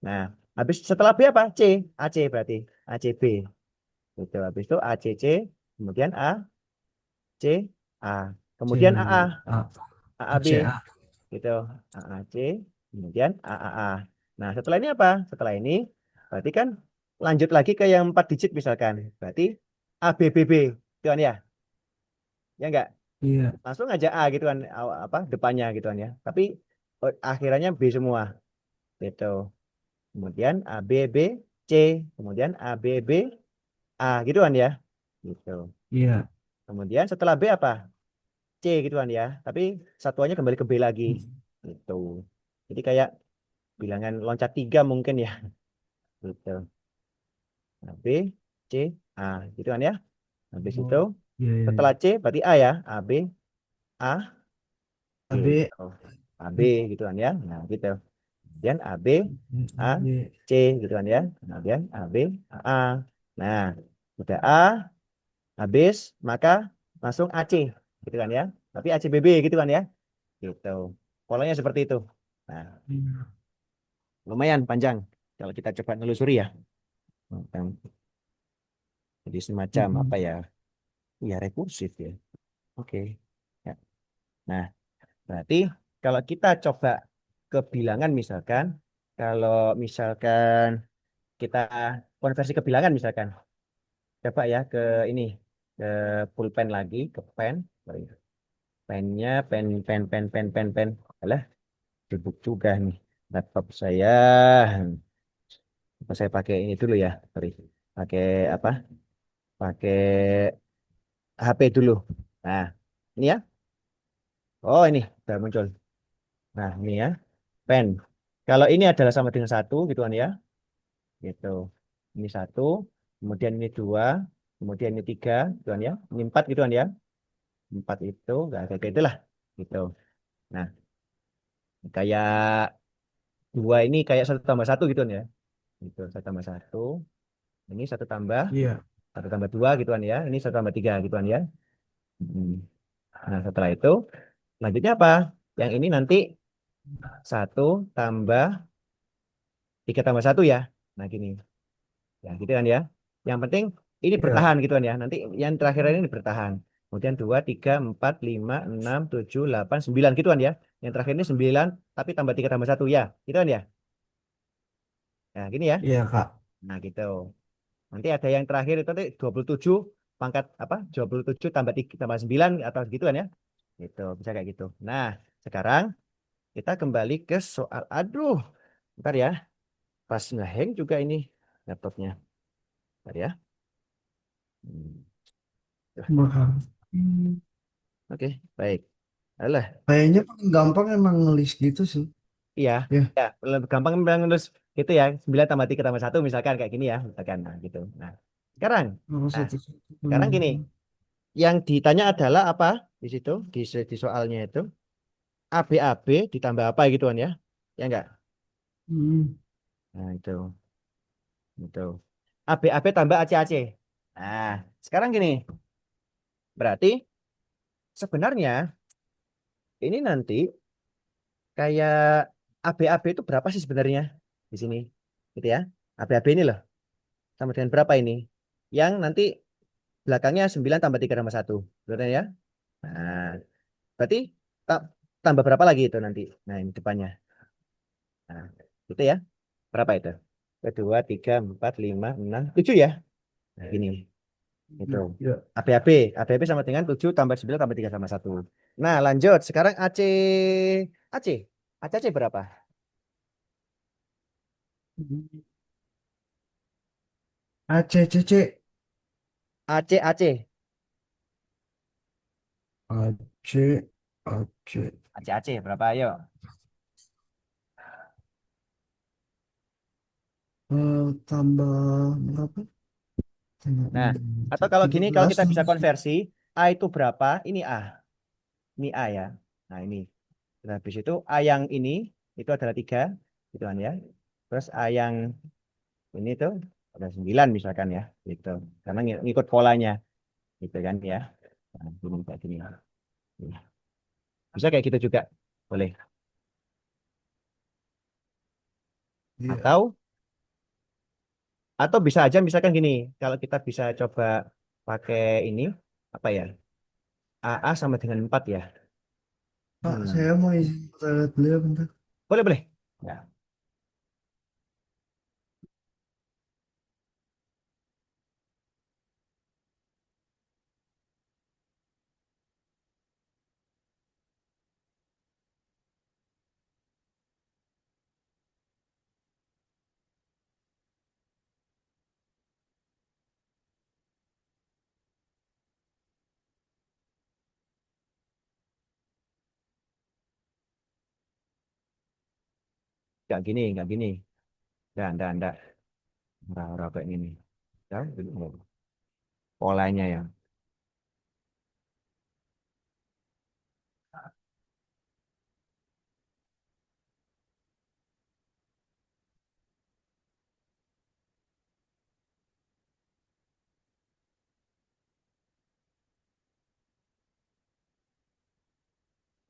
Speaker 1: Nah, habis setelah B apa? C, A, C berarti. A, C, B. Gitu. Habis itu A, C, C, kemudian A, C, A.
Speaker 2: C,
Speaker 1: Kemudian A, A,
Speaker 2: A,
Speaker 1: A, A, B.
Speaker 2: C, A.
Speaker 1: Gitu. A, A, C, kemudian A, A, A. Nah, setelah ini apa? Setelah ini berarti kan lanjut lagi ke yang 4 digit misalkan. Berarti A, B, B, B. Gitu kan ya? Ya enggak?
Speaker 2: Iya,
Speaker 1: Langsung aja A gitu kan apa depannya gitu kan ya. Tapi akhirannya B semua gitu. Kemudian A B B C, kemudian A B B A gitu kan ya. Gitu.
Speaker 2: iya.
Speaker 1: Kemudian setelah B apa? C gitu kan ya. Tapi satuannya kembali ke B lagi gitu. Jadi kayak bilangan loncat tiga mungkin ya gitu. Nah, B C A gitu kan ya. Habis itu
Speaker 2: Oh, iya, iya,
Speaker 1: setelah
Speaker 2: iya.
Speaker 1: C berarti A ya. A B A B
Speaker 2: A, B,
Speaker 1: gitu. A B gitu kan ya. Nah, gitu. Kemudian A B
Speaker 2: A,
Speaker 1: A
Speaker 2: B.
Speaker 1: C gitu kan ya. Kemudian A B A A. Nah, udah A habis maka langsung AC gitu kan ya. Tapi A C B B gitu kan ya. Gitu. Polanya seperti itu. Nah,
Speaker 2: Iya.
Speaker 1: lumayan panjang kalau kita coba nelusuri ya. Jadi semacam apa
Speaker 2: Mm-mm.
Speaker 1: ya? Ya rekursif ya. Oke. Ya. Nah, berarti kalau kita coba ke bilangan misalkan, kalau misalkan kita konversi ke bilangan misalkan, coba ya ke ini ke pulpen lagi ke pen. Pennya pen. Alah, sibuk juga nih laptop saya. Apa saya pakai ini dulu ya, sorry. Pakai apa? Pakai HP dulu. Nah, ini ya. Oh, ini sudah muncul. Nah, ini ya. Pen. Kalau ini adalah sama dengan satu gitu kan ya. Gitu. Ini satu, kemudian ini dua, kemudian ini tiga, gitu kan ya. Ini empat gitu kan ya. Empat itu nggak kayak gitu lah. Gitu. Nah, kayak dua ini kayak satu tambah satu gitu kan ya. Gitu, satu tambah satu. Ini
Speaker 2: Iya,
Speaker 1: satu tambah dua gitu kan ya. Ini satu tambah tiga gitu kan ya. Hmm. Nah, setelah itu lanjutnya apa? Yang ini nanti satu tambah tiga tambah satu ya. Nah, gini. Ya, gitu kan ya. Yang penting ini
Speaker 2: iya,
Speaker 1: bertahan gitu kan ya. Nanti yang terakhir ini bertahan. Kemudian dua, tiga, empat, lima, enam, tujuh, delapan, sembilan gitu kan ya. Yang terakhir ini sembilan, tapi tambah tiga tambah satu ya. Gitu kan ya. Nah, gini ya.
Speaker 2: iya, Kak.
Speaker 1: Nah, gitu. Nanti ada yang terakhir itu nanti 27 pangkat apa? 27 tambah 3, tambah 9 atau gitu kan ya. Gitu, bisa kayak gitu. Nah, sekarang kita kembali ke soal aduh. Bentar ya. Pas ngehang juga ini laptopnya. Bentar ya. Hmm. Tuh,
Speaker 2: Makasih. Hmm,
Speaker 1: oke, baik. Alah,
Speaker 2: Kayaknya paling gampang emang ngelis gitu sih.
Speaker 1: iya.
Speaker 2: Ya,
Speaker 1: Ya, lebih gampang memang terus gitu ya. 9 tambah 3 tambah satu misalkan kayak gini ya, misalkan nah gitu. Nah, sekarang
Speaker 2: kalau
Speaker 1: nah,
Speaker 2: satu-satu
Speaker 1: sekarang gini,
Speaker 2: tambah.
Speaker 1: yang ditanya adalah apa di situ di soalnya itu ABAB ditambah apa gitu kan ya. Ya enggak?
Speaker 2: Hmm,
Speaker 1: Nah, itu. ABAB tambah ACAC. Nah, sekarang gini, berarti sebenarnya ini nanti kayak ABAB itu berapa sih sebenarnya di sini? Gitu ya. ABAB ini loh, sama dengan berapa ini? Yang nanti belakangnya 9 tambah 3 tambah satu, berarti ya. Nah, berarti ta- tambah berapa lagi itu nanti? Nah, ini depannya. Nah, itu ya. Berapa itu? Kedua, tiga, empat, lima, enam, tujuh ya. Nah, gini. Itu.
Speaker 2: Ya.
Speaker 1: ABAB. ABAB sama dengan 7 tambah 9 tambah 3 sama satu. Nah, lanjut. Sekarang AC. AC. AC berapa?
Speaker 2: A, C, C, C.
Speaker 1: AC.
Speaker 2: A, C, A, C.
Speaker 1: AC berapa? Ayo.
Speaker 2: Tambah berapa? Tambah
Speaker 1: Nah,
Speaker 2: enam,
Speaker 1: atau kalau
Speaker 2: tiga
Speaker 1: gini, kalau
Speaker 2: belas
Speaker 1: kita bisa
Speaker 2: tambah
Speaker 1: konversi, A itu berapa? Ini A. Ini A ya. Nah, ini. Terus habis itu A yang ini, itu adalah 3. Gitu kan ya. Terus A yang ini tuh ada 9 misalkan ya. Gitu. Karena ngikut polanya. Gitu kan ya. Nah, gini kayak gini. Bisa kayak gitu juga. Boleh.
Speaker 2: iya.
Speaker 1: Atau bisa aja misalkan gini. Kalau kita bisa coba pakai ini. Apa ya? AA sama dengan 4 ya.
Speaker 2: Pak,
Speaker 1: Hmm.
Speaker 2: saya mau izin ke toilet dulu ya bentar.
Speaker 1: Boleh, boleh. Ya. Nggak gini, nggak gini. Nggak. Orang-orang kayak gini. Ya, polanya ya.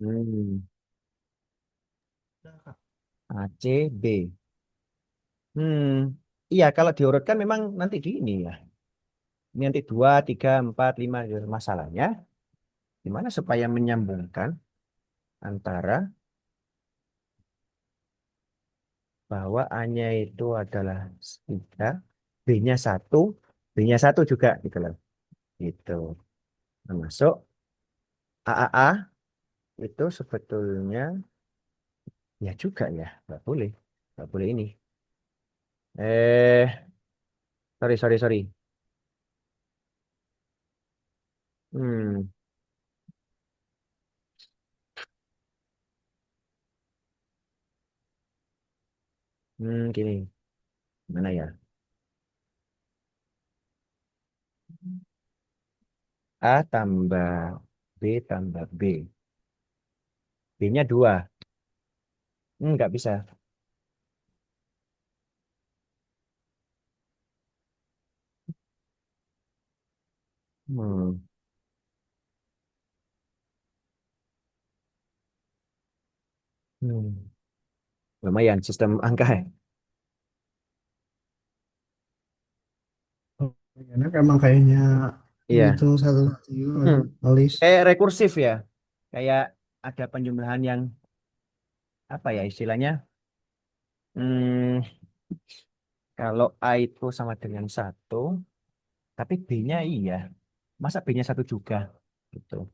Speaker 1: Hmm. A, C, B. Hmm. Iya, kalau diurutkan memang nanti gini ya. Ini nanti 2, 3, 4, 5. Masalahnya, gimana supaya menyambungkan antara bahwa A-nya itu adalah 3, B-nya 1, B-nya 1 juga gitu loh. Gitu. Termasuk AAA itu sebetulnya ya juga ya, nggak boleh. Nggak boleh ini. Sorry. Hmm, gini. Mana ya? A tambah B tambah B. B-nya 2. Nggak bisa. Hmm, hmm. Lumayan sistem angka ya.
Speaker 2: Oh, enak emang kayaknya
Speaker 1: Iya.
Speaker 2: ngitung satu satu
Speaker 1: Hmm.
Speaker 2: alis.
Speaker 1: Kayak rekursif ya. Kayak ada penjumlahan yang apa ya istilahnya? Hmm, kalau A itu sama dengan 1, tapi B-nya iya. Masa B-nya 1 juga? Gitu.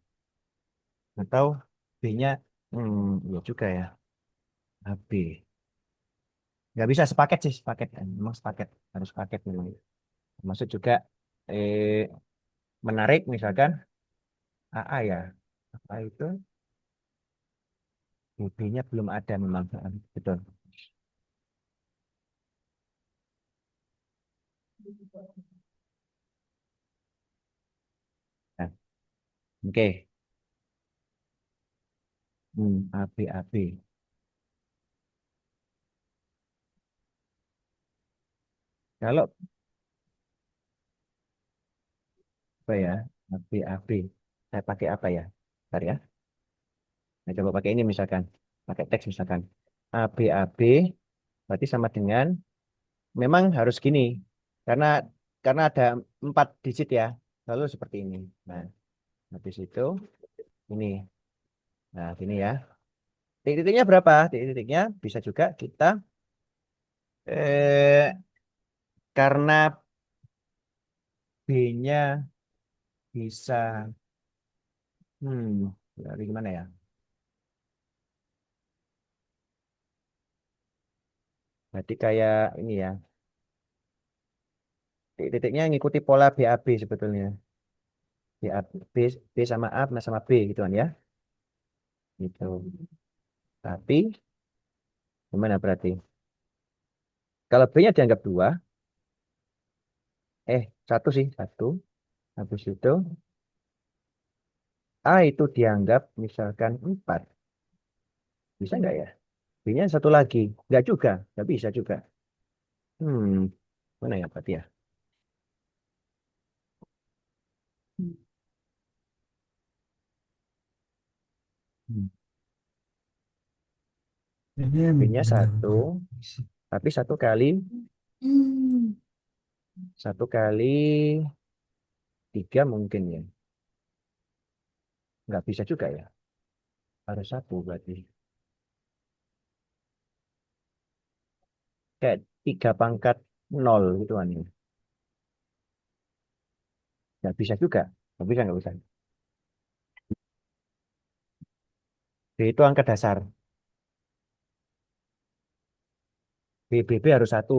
Speaker 1: Atau B-nya, iya juga ya. AB. Nggak bisa sepaket sih, sepaket. Memang sepaket. Harus sepaket. Memang. Maksud juga eh, menarik misalkan AA ya. A itu B-nya belum ada memang. Betul. Nah, oke. AB. Kalau apa ya? AB. Saya pakai apa ya? Bentar ya. Nah, coba pakai ini misalkan. Pakai teks misalkan. AB. Berarti sama dengan memang harus gini. Karena ada 4 digit ya. Lalu seperti ini. Nah, habis itu ini. Nah, gini ya. Titik-titiknya berapa? Titik-titiknya bisa juga kita eh, karena B-nya bisa dari gimana ya? Berarti kayak ini ya. Titik-titiknya ngikuti pola BAB sebetulnya. BAB B sama A sama B gitu kan ya. Gitu. Tapi gimana berarti? Kalau B-nya dianggap dua, satu sih, satu. Habis itu A itu dianggap misalkan empat. Bisa nggak ya? B-nya satu lagi. Nggak juga. Nggak bisa juga. Hmm, mana ya berarti ya? Hmm.
Speaker 2: Ini yang
Speaker 1: B-nya satu,
Speaker 2: benar-benar.
Speaker 1: tapi satu kali tiga mungkin ya. Nggak bisa juga ya. Harus satu berarti. Kayak tiga pangkat nol gitu kan ya. Nggak bisa juga. Nggak bisa, nggak bisa. B itu angka dasar. B harus satu.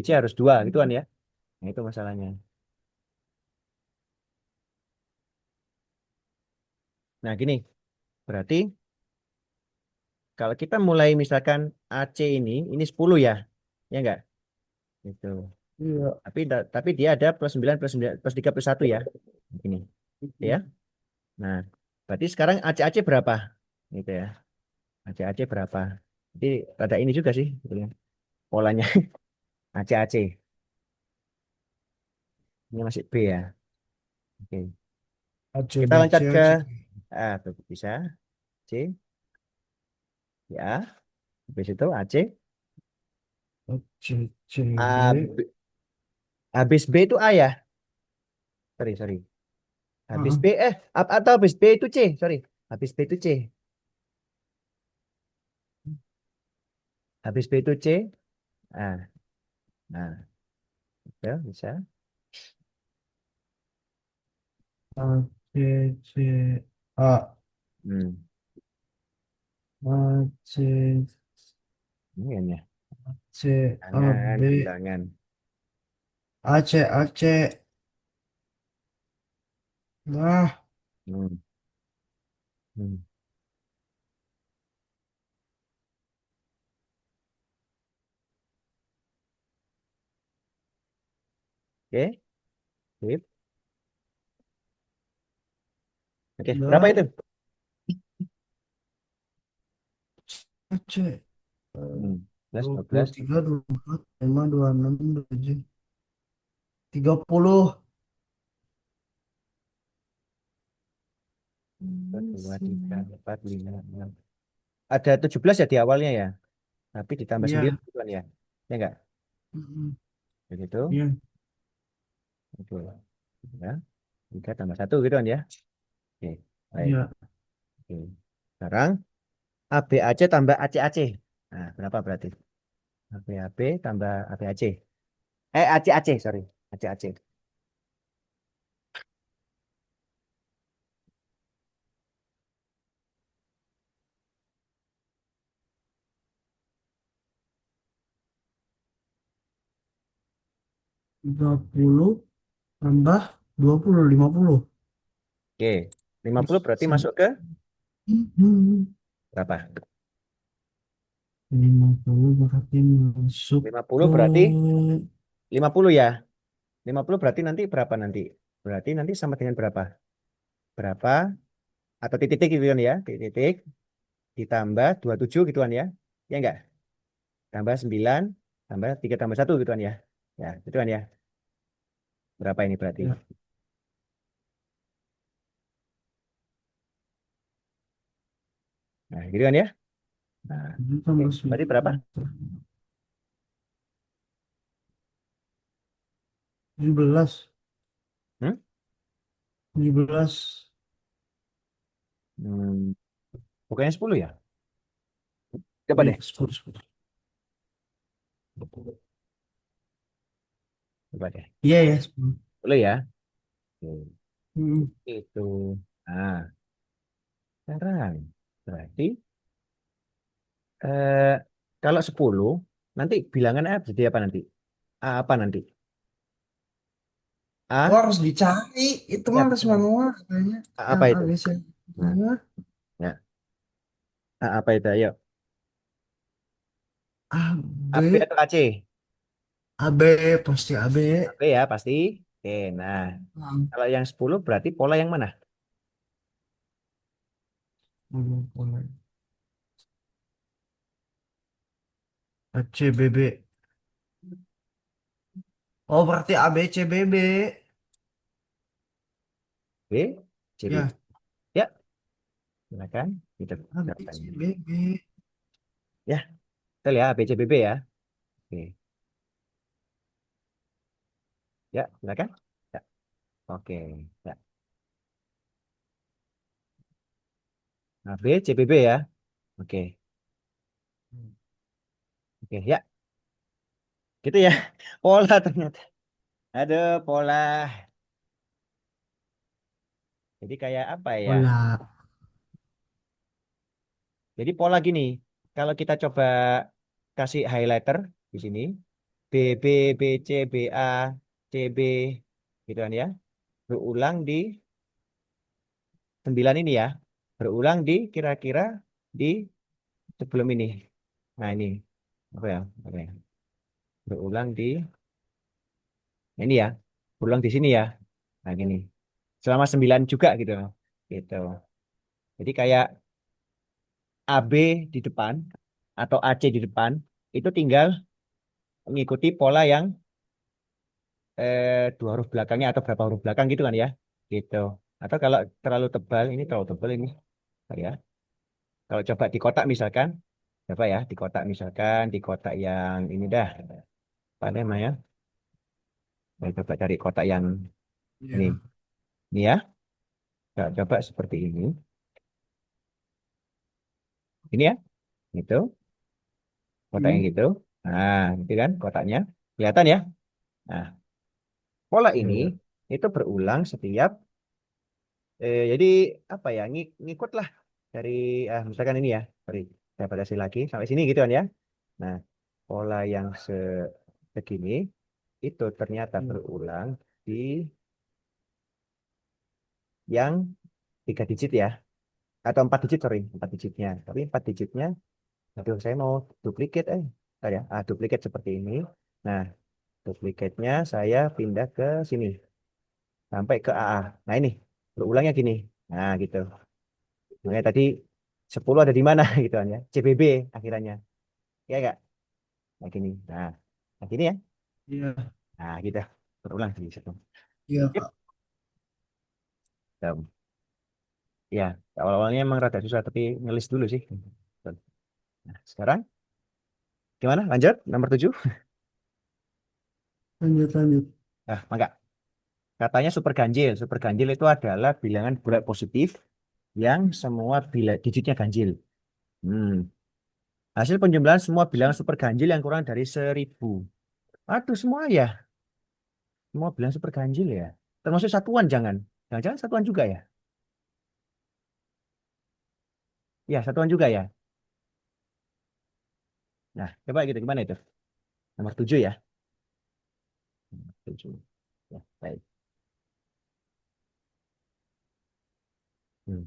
Speaker 1: C harus dua gitu kan ya. Nah, itu masalahnya. Nah, gini. Berarti kalau kita mulai misalkan AC ini 10 ya. Ya enggak? Itu.
Speaker 2: Iya.
Speaker 1: Tapi dia ada plus 9 plus 9 plus 3 plus satu ya. Ini. Ya. Nah, berarti sekarang AC berapa? Gitu ya. AC berapa? Jadi ada ini juga sih sebetulnya. Polanya AC. Ini masih B ya. Oke.
Speaker 2: A C
Speaker 1: Kita
Speaker 2: B
Speaker 1: loncat
Speaker 2: C
Speaker 1: ke
Speaker 2: A C
Speaker 1: bisa C ya. Habis itu AC.
Speaker 2: A C C
Speaker 1: A,
Speaker 2: B.
Speaker 1: B- habis B itu A ya. Sorry, sorry. Habis
Speaker 2: Ah,
Speaker 1: B atau habis B itu C. Sorry. Habis B itu C. Habis B itu C. Nah, nah, ya bisa.
Speaker 2: A C C A
Speaker 1: Hmm.
Speaker 2: A C
Speaker 1: Ini kan ya.
Speaker 2: C A
Speaker 1: Tangan,
Speaker 2: B
Speaker 1: bilangan.
Speaker 2: A C A C. Nah,
Speaker 1: Hmm. Hmm. Oke, sip. Oke, berapa
Speaker 2: nah
Speaker 1: itu?
Speaker 2: A C
Speaker 1: Hmm. 11,
Speaker 2: dua puluh
Speaker 1: 12.
Speaker 2: tiga, 24, 25, 26, 27, 30.
Speaker 1: Satu, dua, tiga, empat, lima, enam. Ada 17 ya di awalnya ya. Tapi ditambah 9
Speaker 2: Iya.
Speaker 1: gitu kan ya. Ya enggak?
Speaker 2: Mm-mm.
Speaker 1: Begitu.
Speaker 2: Iya.
Speaker 1: Itu. Ya. 3 tambah satu gitu kan ya. Oke, baik.
Speaker 2: Iya.
Speaker 1: Oke. Sekarang ABAC tambah ACAC. Nah, berapa berarti? ABAB tambah ABAC. ACAC, sorry. ACAC.
Speaker 2: 30 tambah 20, 50.
Speaker 1: Oke. 50 berarti
Speaker 2: Bisa.
Speaker 1: masuk ke
Speaker 2: Mhm.
Speaker 1: berapa?
Speaker 2: 50 berarti masuk
Speaker 1: 50
Speaker 2: ke
Speaker 1: berarti 50 ya. 50 berarti nanti berapa nanti? Berarti nanti sama dengan berapa? Berapa? Atau titik-titik gitu kan ya. Titik-titik ditambah 27 gitu kan ya. Ya enggak? Tambah 9 tambah 3 tambah satu gitu kan ya. Ya, gitu kan ya. Berapa ini berarti?
Speaker 2: ya,
Speaker 1: Nah, gitu kan ya. Nah,
Speaker 2: 7
Speaker 1: oke.
Speaker 2: tambah
Speaker 1: Berarti
Speaker 2: 9,
Speaker 1: berapa?
Speaker 2: 17.
Speaker 1: Hmm?
Speaker 2: 17.
Speaker 1: Hmm, bukannya 10 ya? Coba
Speaker 2: Iya,
Speaker 1: deh.
Speaker 2: 10, 10.
Speaker 1: Coba deh.
Speaker 2: Iya ya, 10.
Speaker 1: Boleh ya? Oke.
Speaker 2: Hmm.
Speaker 1: Itu. Nah, sekarang. Berarti eh, kalau 10 nanti bilangan A jadi apa nanti? A apa nanti?
Speaker 2: Oh,
Speaker 1: A?
Speaker 2: harus dicari. Itu
Speaker 1: Ya
Speaker 2: mah harus
Speaker 1: betul.
Speaker 2: manual katanya.
Speaker 1: A
Speaker 2: Yang
Speaker 1: apa itu?
Speaker 2: ABC.
Speaker 1: Nah,
Speaker 2: Mana?
Speaker 1: ya. A apa itu? Ayo.
Speaker 2: A,
Speaker 1: A B
Speaker 2: B,
Speaker 1: atau AC?
Speaker 2: AB, pasti AB.
Speaker 1: A B ya pasti. Oke, nah.
Speaker 2: Hmm.
Speaker 1: Kalau yang 10 berarti pola yang mana?
Speaker 2: Boleh. ACBB. Oh, berarti ABCBB.
Speaker 1: B, C, B.
Speaker 2: Ya,
Speaker 1: Ya, silakan. Kita jawabannya.
Speaker 2: ABCBB.
Speaker 1: Ya, betul ya, A, B, C, B, B ya. Oke, ya, silakan. Ya, oke. Ya. A, B, C, B, B ya. Oke, oke, ya. Gitu ya. Pola ternyata. Ada pola. Jadi kayak apa ya?
Speaker 2: Bola.
Speaker 1: Jadi pola gini. Kalau kita coba kasih highlighter di sini. B, B, B, C, B, A, C, B. Gitu kan ya. Berulang di 9 ini ya. Berulang di kira-kira di sebelum ini. Nah ini. Apa ya? Apa ya? Berulang di ini ya. Berulang di sini ya. Nah gini. Selama 9 juga gitu. Gitu. Jadi kayak AB di depan atau AC di depan itu tinggal mengikuti pola yang dua huruf belakangnya atau berapa huruf belakang gitu kan ya. Gitu. Atau kalau terlalu tebal, ini terlalu tebal ini. Ya. Kalau coba di kotak misalkan, coba ya di kotak misalkan di kotak yang ini dah. Apa namanya? Saya coba cari kotak yang ini.
Speaker 2: Ya.
Speaker 1: Ini ya. Coba seperti ini. Ini ya. Itu. Kotak yang
Speaker 2: Hmm.
Speaker 1: gitu. Nah, itu kan kotaknya. Kelihatan ya? Nah, pola
Speaker 2: Ya,
Speaker 1: ini
Speaker 2: ya.
Speaker 1: itu berulang setiap jadi apa ya? Ngikut lah dari misalkan ini ya. Sorry, saya batasi lagi sampai sini gitu kan ya. Nah, pola yang segini itu ternyata
Speaker 2: Hmm.
Speaker 1: berulang di yang 3 digit ya. Atau 4 digit, sorry, 4 digitnya. Tapi 4 digitnya, aduh, saya mau duplikat, ya, duplikat seperti ini. Nah, duplikatnya saya pindah ke sini sampai ke AA. Nah, ini berulangnya gini. Nah, gitu. Makanya tadi 10 ada di mana gitu kan ya. CBB akhirannya. Ya enggak? Nah, gini. Nah, gini ya.
Speaker 2: Iya,
Speaker 1: Nah, gitu. Berulang di situ.
Speaker 2: iya,
Speaker 1: Yep.
Speaker 2: Kak.
Speaker 1: Tuh. Ya, awal-awalnya emang rada susah tapi ngelis dulu sih. Tuh. Nah, sekarang gimana? Lanjut nomor 7.
Speaker 2: Lanjut, lanjut.
Speaker 1: Nah, mangga. Katanya super ganjil. Super ganjil itu adalah bilangan bulat positif yang semua bila digitnya ganjil. Hmm. Hasil penjumlahan semua bilangan super ganjil yang kurang dari 1.000. Aduh, semua ya. Semua bilangan super ganjil ya. Termasuk satuan jangan. Jangan-jangan satuan juga ya? Ya, satuan juga ya. Nah, coba gitu. Gimana itu? Nomor 7 ya. Nomor 7. Ya, baik. Hmm.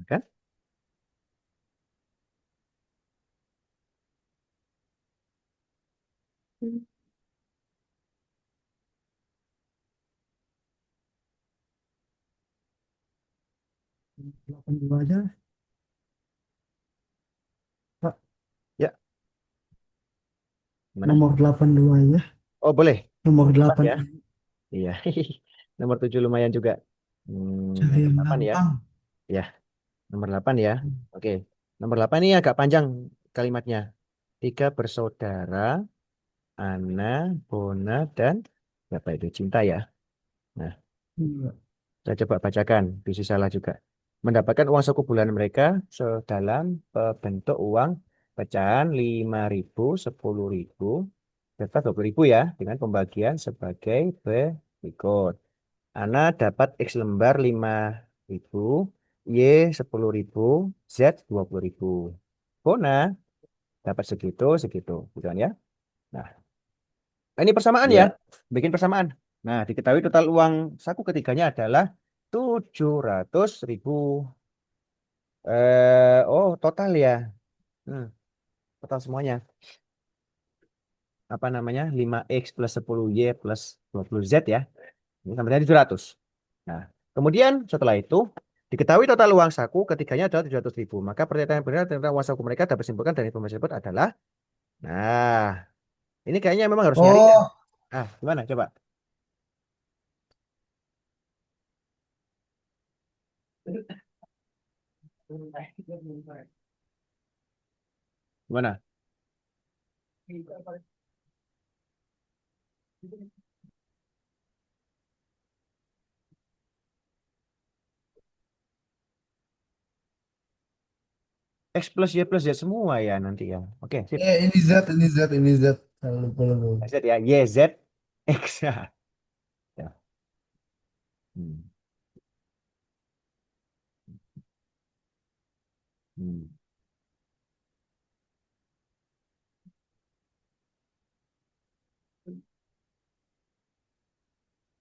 Speaker 1: Kan?
Speaker 2: Hmm. 82 aja, Pak.
Speaker 1: Ya, gimana?
Speaker 2: Nomor 82 ya.
Speaker 1: Oh, boleh.
Speaker 2: Nomor
Speaker 1: Cepat
Speaker 2: 8.
Speaker 1: ya. Iya. Nomor 7 lumayan juga.
Speaker 2: Cari
Speaker 1: Nomor
Speaker 2: yang
Speaker 1: 8 ya.
Speaker 2: gampang.
Speaker 1: Ya, nomor 8 ya. Oke. Nomor 8 ini agak panjang kalimatnya. Tiga bersaudara, Ana, Bona, dan siapa itu? Cinta ya. Nah,
Speaker 2: Iya.
Speaker 1: saya coba bacakan, bisa salah juga. Mendapatkan uang saku bulanan mereka sedalam bentuk uang pecahan 5.000, 10.000, serta 20.000 ya, dengan pembagian sebagai berikut. Ana dapat X lembar 5.000, Y 10.000, Z 20.000. Bona dapat segitu, segitu. Gitu kan ya. Nah, ini persamaan ya.
Speaker 2: Iya.
Speaker 1: Bikin persamaan. Nah, diketahui total uang saku ketiganya adalah 700.000. Oh, total ya. Hmm, total semuanya. Apa namanya? 5X plus 10Y plus 20Z ya. Ini sama dengan 700. Nah, kemudian setelah itu diketahui total uang saku ketiganya adalah 700.000. Maka pernyataan benar tentang uang saku mereka dapat disimpulkan dari informasi tersebut adalah, nah, ini kayaknya memang harus nyari ya.
Speaker 2: Oh,
Speaker 1: Ah, gimana? Coba. Gimana? X plus Y plus Z semua ya nanti ya. Oke, sip.
Speaker 2: ini Z, ini Z, ini Z. Kalau lupa lupa.
Speaker 1: Z ya. Y, Z, X. Ya. Hmm. Hmm.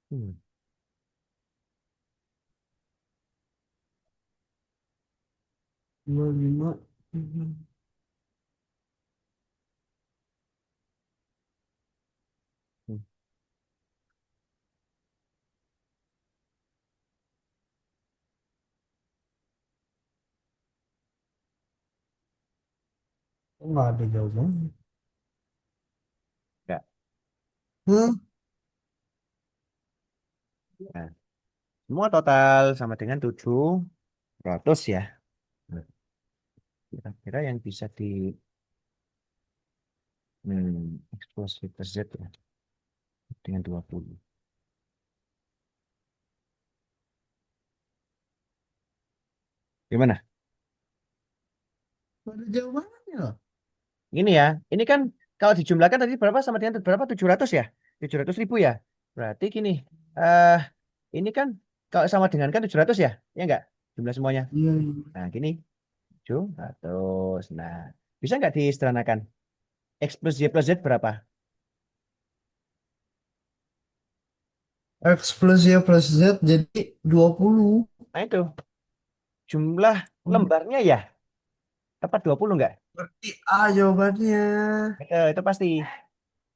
Speaker 1: Hmm.
Speaker 2: 25.
Speaker 1: Hmm.
Speaker 2: Oh, nggak ada jawaban.
Speaker 1: Ya.
Speaker 2: Hah?
Speaker 1: Nah, semua total sama dengan 700 ya. Nah, kira-kira yang bisa di eksplosif Z ya dengan 20. Gimana?
Speaker 2: Nggak ada jawabannya.
Speaker 1: Ini ya, ini kan kalau dijumlahkan tadi berapa sama dengan berapa? 700 ya? 700.000 ya. Berarti gini, eh ini kan kalau sama dengan kan 700 ya? Ya enggak? Jumlah semuanya.
Speaker 2: Iya, iya.
Speaker 1: Nah, gini, 700. Nah, bisa nggak disederhanakan? X plus Y plus Z berapa?
Speaker 2: X plus Y plus Z jadi 20.
Speaker 1: Nah, itu jumlah
Speaker 2: Oh,
Speaker 1: lembarnya ya. Tepat 20 nggak?
Speaker 2: berarti A jawabannya.
Speaker 1: Itu pasti.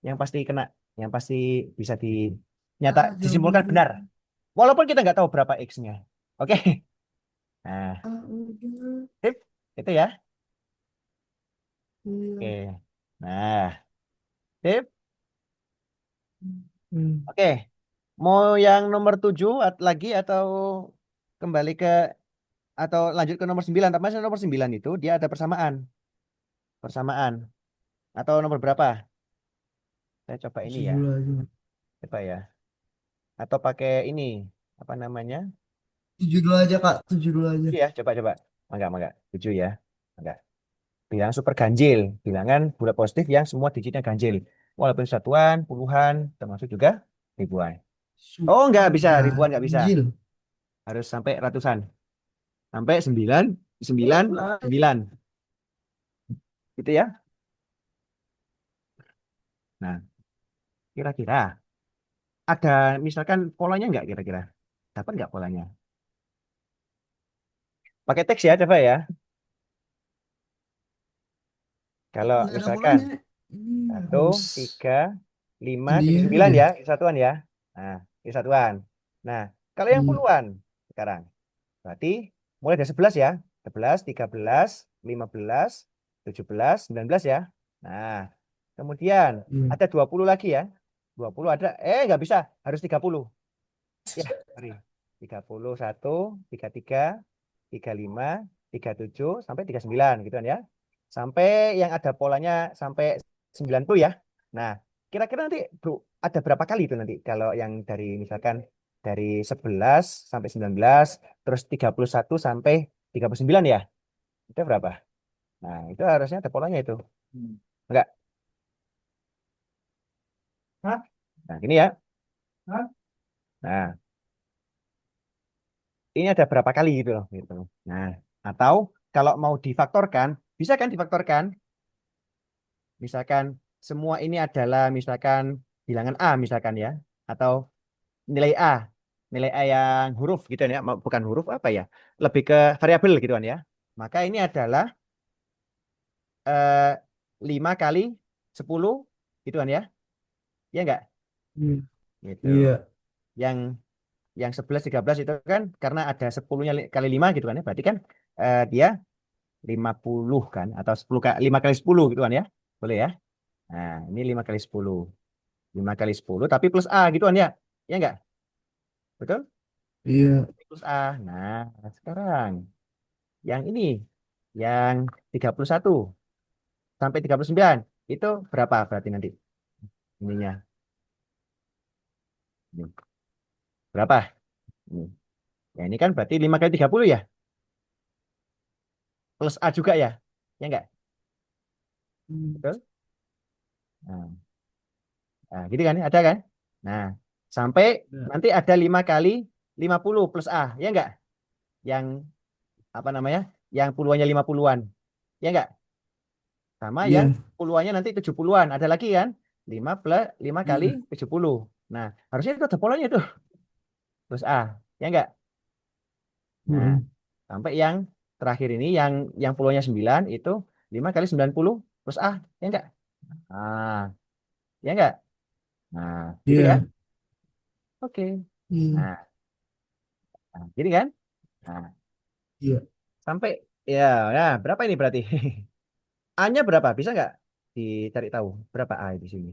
Speaker 1: Yang pasti kena. Yang pasti bisa
Speaker 2: A
Speaker 1: disimpulkan
Speaker 2: jawabannya.
Speaker 1: benar. Walaupun kita nggak tahu berapa X-nya. Oke. Nah,
Speaker 2: A udah.
Speaker 1: sip. Itu ya.
Speaker 2: Iya.
Speaker 1: Oke. Nah, sip.
Speaker 2: Hmm.
Speaker 1: Oke. Mau yang nomor 7 lagi atau kembali ke atau lanjut ke nomor 9? Tapi masih nomor 9 itu dia ada persamaan. Persamaan. Atau nomor berapa? Saya coba ini ya.
Speaker 2: 7 lagi.
Speaker 1: Coba ya. Atau pakai ini. Apa namanya?
Speaker 2: 7 dulu aja, Kak. 7 dulu aja.
Speaker 1: Iya, coba-coba. Mangga. 7 ya. Mangga. Bilangan super ganjil. Bilangan bulat positif yang semua digitnya ganjil. Walaupun satuan, puluhan, termasuk juga ribuan. Oh, nggak
Speaker 2: Super
Speaker 1: bisa. Ribuan nggak bisa.
Speaker 2: ganjil.
Speaker 1: Harus sampai ratusan. Sampai 9, 9, 9. Gitu ya. Nah, kira-kira ada misalkan polanya nggak kira-kira? Dapat nggak polanya? Pakai teks ya, coba ya. Kalau
Speaker 2: Nggak ada
Speaker 1: misalkan
Speaker 2: bolanya. Ini
Speaker 1: satu,
Speaker 2: harus
Speaker 1: tiga, lima, tujuh,
Speaker 2: sendiri
Speaker 1: sembilan
Speaker 2: deh.
Speaker 1: ya, kesatuan ya. Nah, kesatuan. Nah, kalau yang
Speaker 2: Hmm.
Speaker 1: puluhan sekarang, berarti mulai dari 11 ya. 11, 13, 15, 17, 19 ya. Nah, kemudian
Speaker 2: Hmm.
Speaker 1: ada 20 lagi ya. 20 ada, nggak bisa, harus 30. Ya, sorry. 31, 33, 35, 37, sampai 39 gitu kan ya. sampai yang ada polanya sampai 90 ya. Nah, kira-kira nanti bro, ada berapa kali itu nanti kalau yang dari misalkan dari 11 sampai 19, terus 31 sampai 39 ya. Itu berapa? Nah, itu harusnya ada polanya itu. Enggak. Hah? Nah, gini ya. Hah? Nah, ini ada berapa kali gitu loh gitu. Nah, atau kalau mau difaktorkan, bisa kan difaktorkan? Misalkan semua ini adalah misalkan bilangan A misalkan ya, atau nilai A, nilai A yang huruf gitu ya, bukan huruf apa ya, lebih ke variabel gitu kan ya. Maka ini adalah eh, 5 kali 10 gitu kan ya, ya enggak?
Speaker 2: Iya.
Speaker 1: Gitu.
Speaker 2: Iya.
Speaker 1: Yang 11 13 itu kan karena ada 10-nya kali 5 gitu kan ya, berarti kan dia 50 kan, atau 10 5 kali 10 gitu kan ya. Boleh ya? Nah, ini 5 kali 10. 5 kali 10 tapi plus A gitu kan ya. Ya enggak? Betul?
Speaker 2: Iya.
Speaker 1: Plus A. Nah, sekarang yang ini yang 31 sampai 39 itu berapa berarti nanti ininya? Ini. Berapa? Ini. Ya, ini kan berarti 5 kali 30 ya? Plus A juga ya? Ya enggak?
Speaker 2: Hmm.
Speaker 1: Betul? Nah, nah, gitu kan? Ada kan? Nah, sampai
Speaker 2: Iya.
Speaker 1: nanti ada 5 kali 50 plus A. Ya enggak? Yang apa namanya? Yang puluhannya 50-an. Ya enggak? Sama yang
Speaker 2: Iya.
Speaker 1: puluhannya nanti 70-an. Ada lagi kan? 5 plus 5 kali
Speaker 2: Iya.
Speaker 1: 70. Nah, harusnya itu ada polanya tuh. Plus A. Ya enggak? Nah,
Speaker 2: Heeh.
Speaker 1: sampai yang terakhir ini yang puluhannya 9 itu 5 kali 90 plus A. Ya enggak? Ah, ya enggak? Nah, gitu kan?
Speaker 2: Iya.
Speaker 1: Oke.
Speaker 2: Iya.
Speaker 1: Nah, gini kan? Nah,
Speaker 2: Iya.
Speaker 1: sampai ya, ya berapa ini berarti? A-nya berapa? Bisa nggak dicari tahu berapa A di sini?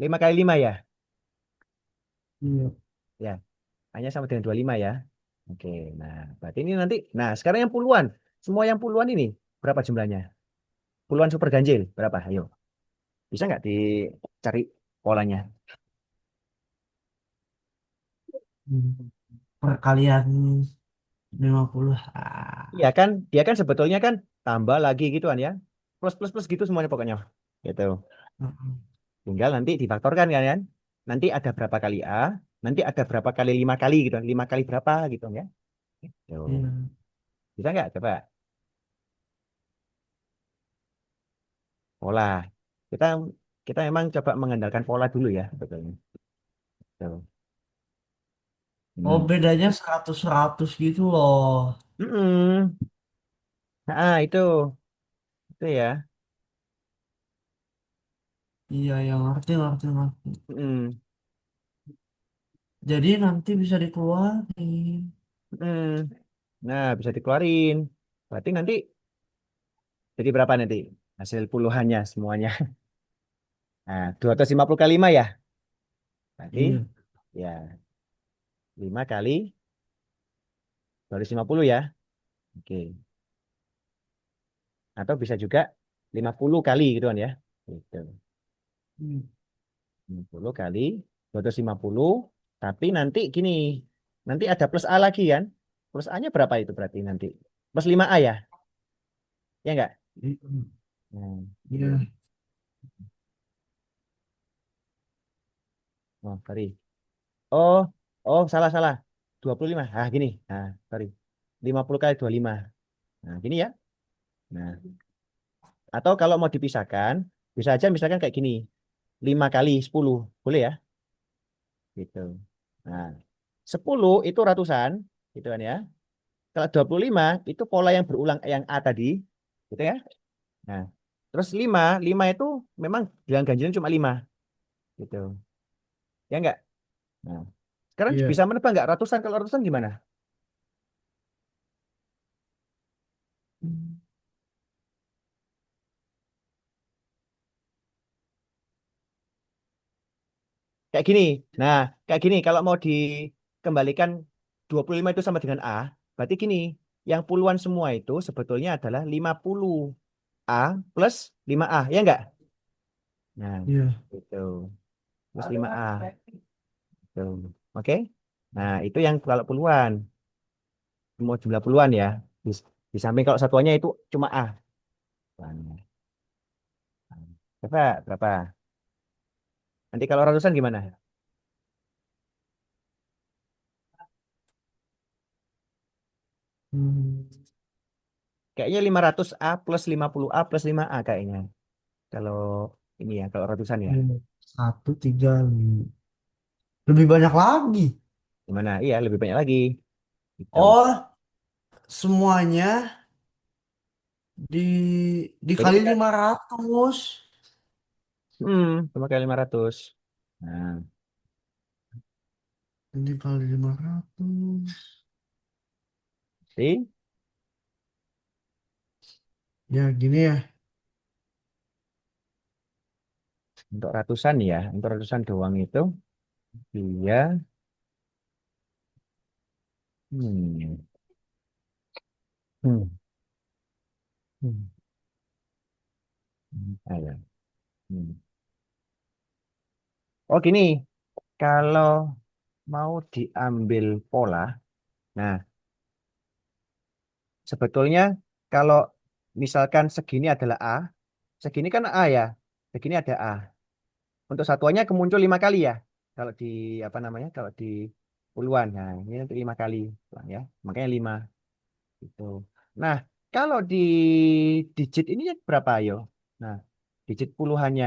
Speaker 1: 5 kali 5 ya?
Speaker 2: Iya.
Speaker 1: Ya, A-nya sama dengan 25 ya. Oke, nah berarti ini nanti, nah sekarang yang puluhan. Semua yang puluhan ini berapa jumlahnya? Puluhan super ganjil berapa? Ayo, bisa nggak dicari polanya?
Speaker 2: Hmm. Perkalian 50.
Speaker 1: Iya kan, dia kan sebetulnya kan tambah lagi gitu kan ya. Plus plus plus gitu semuanya pokoknya. Gitu.
Speaker 2: Heeh.
Speaker 1: Tinggal nanti difaktorkan kan, kan? Nanti ada berapa kali A, nanti ada berapa kali 5 kali gitu. 5 kali berapa gitu ya. Tuh.
Speaker 2: Iya.
Speaker 1: Bisa nggak coba pola? Kita kita memang coba mengandalkan pola dulu ya sebetulnya. Tuh.
Speaker 2: Oh,
Speaker 1: Hmm.
Speaker 2: bedanya 100-100 gitu loh.
Speaker 1: Mm-mm. Nah, itu ya.
Speaker 2: Iya, yang ngerti, ngerti, ngerti.
Speaker 1: Mm-mm.
Speaker 2: Jadi nanti bisa dikeluarin.
Speaker 1: Mm-mm. Nah, bisa dikeluarin. Berarti nanti jadi berapa nanti hasil puluhannya semuanya? Nah, 250 kali 5 ya. Berarti
Speaker 2: Iya.
Speaker 1: ya 5 kali 250 ya. Oke. Atau bisa juga 50 kali gitu kan ya. Gitu.
Speaker 2: Hmm.
Speaker 1: 50 kali 250. Tapi nanti gini. Nanti ada plus A lagi kan. Plus A-nya berapa itu berarti nanti? Plus 5A ya? Ya enggak?
Speaker 2: Iya.
Speaker 1: Nah,
Speaker 2: Iya.
Speaker 1: oh, sorry. Oh, oh salah salah. 25. Ah, gini. Nah, sorry. 50 kali 25. Nah, gini ya. Nah, atau kalau mau dipisahkan, bisa aja misalkan kayak gini. 5 kali 10. Boleh ya? Gitu. Nah, 10 itu ratusan, gitu kan ya. Kalau 25 itu pola yang berulang yang A tadi, gitu ya. Nah, terus 5 itu memang bilang ganjilnya cuma 5, gitu. Ya enggak? Nah, sekarang
Speaker 2: Iya.
Speaker 1: bisa menebak enggak ratusan? Kalau ratusan gimana?
Speaker 2: Hmm.
Speaker 1: Kayak gini. Nah, kayak gini kalau mau dikembalikan 25 itu sama dengan A, berarti gini, yang puluhan semua itu sebetulnya adalah 50 A plus 5A, ya enggak? Nah,
Speaker 2: Iya.
Speaker 1: itu. Plus 5A. Tuh. Oke? Nah, itu yang kalau puluhan. Mau jumlah puluhan ya. Di samping kalau satuannya itu cuma A. Berapa? Berapa? Nanti kalau ratusan gimana?
Speaker 2: Hmm.
Speaker 1: Kayaknya 500A plus 50A plus 5A kayaknya. Kalau ini ya, kalau ratusan ya.
Speaker 2: Iya. Satu, tiga, lima. Lebih banyak lagi.
Speaker 1: Gimana? Iya, lebih banyak lagi. Gitu.
Speaker 2: Oh, semuanya di
Speaker 1: Jadi
Speaker 2: dikali
Speaker 1: kita,
Speaker 2: 500.
Speaker 1: cuma kali 500. Nah,
Speaker 2: Dikali 500.
Speaker 1: jadi
Speaker 2: Ya gini ya.
Speaker 1: untuk ratusan ya, untuk ratusan doang itu, dia, hmm, hmm, hmm, ya. Hmm. Oh gini, kalau mau diambil pola, nah sebetulnya kalau misalkan segini adalah A, segini kan A ya, segini ada A. Untuk satuannya kemuncul 5 kali ya, kalau di apa namanya, kalau di puluhan. Nah ini untuk 5 kali, ya, makanya 5 itu. Nah kalau di digit ini berapa ayo? Nah digit puluhannya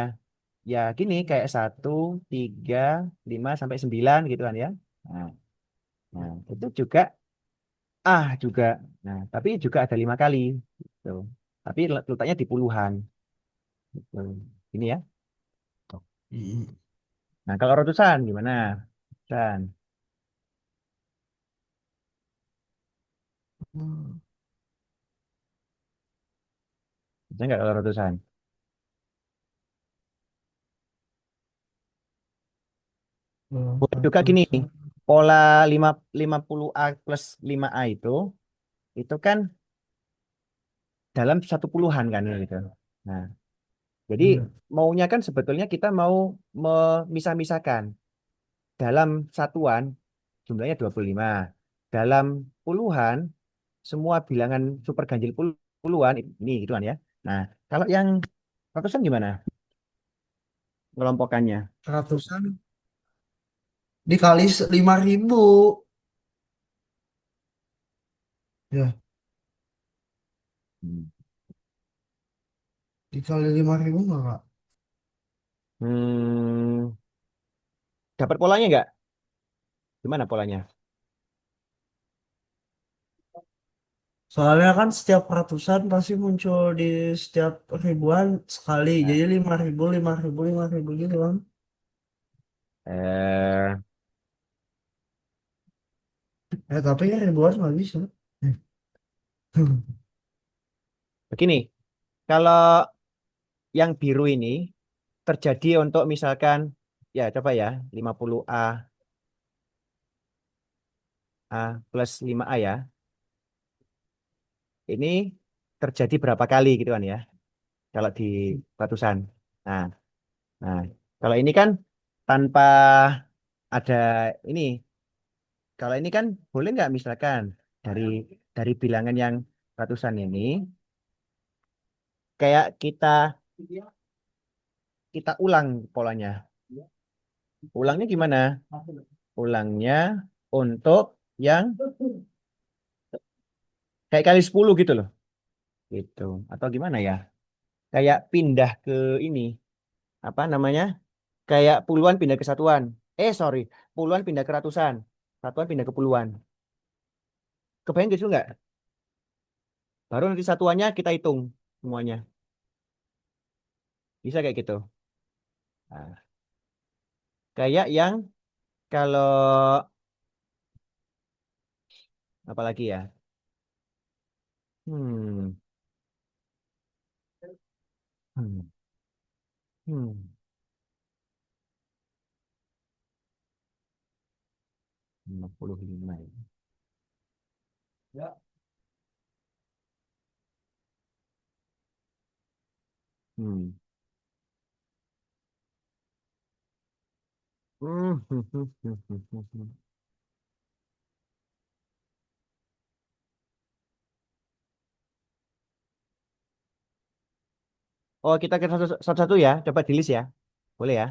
Speaker 1: ya gini kayak 1, 3, 5 sampai 9 gitu kan ya. Nah, nah itu juga juga. Nah, tapi juga ada 5 kali. Gitu. Tapi letaknya di puluhan. Gitu. Ini ya.
Speaker 2: Mm.
Speaker 1: Nah, kalau ratusan gimana? Ratusan. Bisa nggak kalau ratusan? Boleh juga gini.
Speaker 2: Ratusan.
Speaker 1: Pola 50A plus 5A itu kan dalam satu puluhan kan gitu. Nah, jadi
Speaker 2: Iya.
Speaker 1: maunya kan sebetulnya kita mau memisah-misahkan. Dalam satuan jumlahnya 25. Dalam puluhan semua bilangan super ganjil puluhan ini gitu kan ya. Nah, kalau yang ratusan gimana ngelompokannya?
Speaker 2: Ratusan dikali 5.000. Ya,
Speaker 1: Hmm.
Speaker 2: dikali 5.000 nggak, Kak?
Speaker 1: Hmm, dapat polanya nggak? Gimana polanya?
Speaker 2: Soalnya kan setiap ratusan pasti muncul di setiap ribuan sekali.
Speaker 1: Nah,
Speaker 2: Jadi 5.000, 5.000, 5.000 gitu kan.
Speaker 1: eh,
Speaker 2: Tapi ya ribuan nggak bisa.
Speaker 1: begini, kalau yang biru ini terjadi untuk misalkan ya coba ya 50A plus 5A ya. Ini terjadi berapa kali gitu kan ya kalau di ratusan. Nah, nah, kalau ini kan tanpa ada ini. Kalau ini kan boleh nggak misalkan dari bilangan yang ratusan ini kayak kita kita ulang polanya. Ulangnya gimana? Ulangnya untuk yang kayak kali 10 gitu loh. Gitu. Atau gimana ya? Kayak pindah ke ini. Apa namanya? Kayak puluhan pindah ke satuan. Sorry. Puluhan pindah ke ratusan. Satuan pindah ke puluhan. Kebayang gitu nggak? Baru nanti satuannya kita hitung semuanya. Bisa kayak gitu. Nah, kayak yang kalau apalagi ya? Hmm, hmm, hmm. 55 ya. Hmm. Hmm, hmm, hmm, hmm, hmm, hmm, hmm. Oh, kita ke satu-satu ya. Coba di list ya. Boleh ya?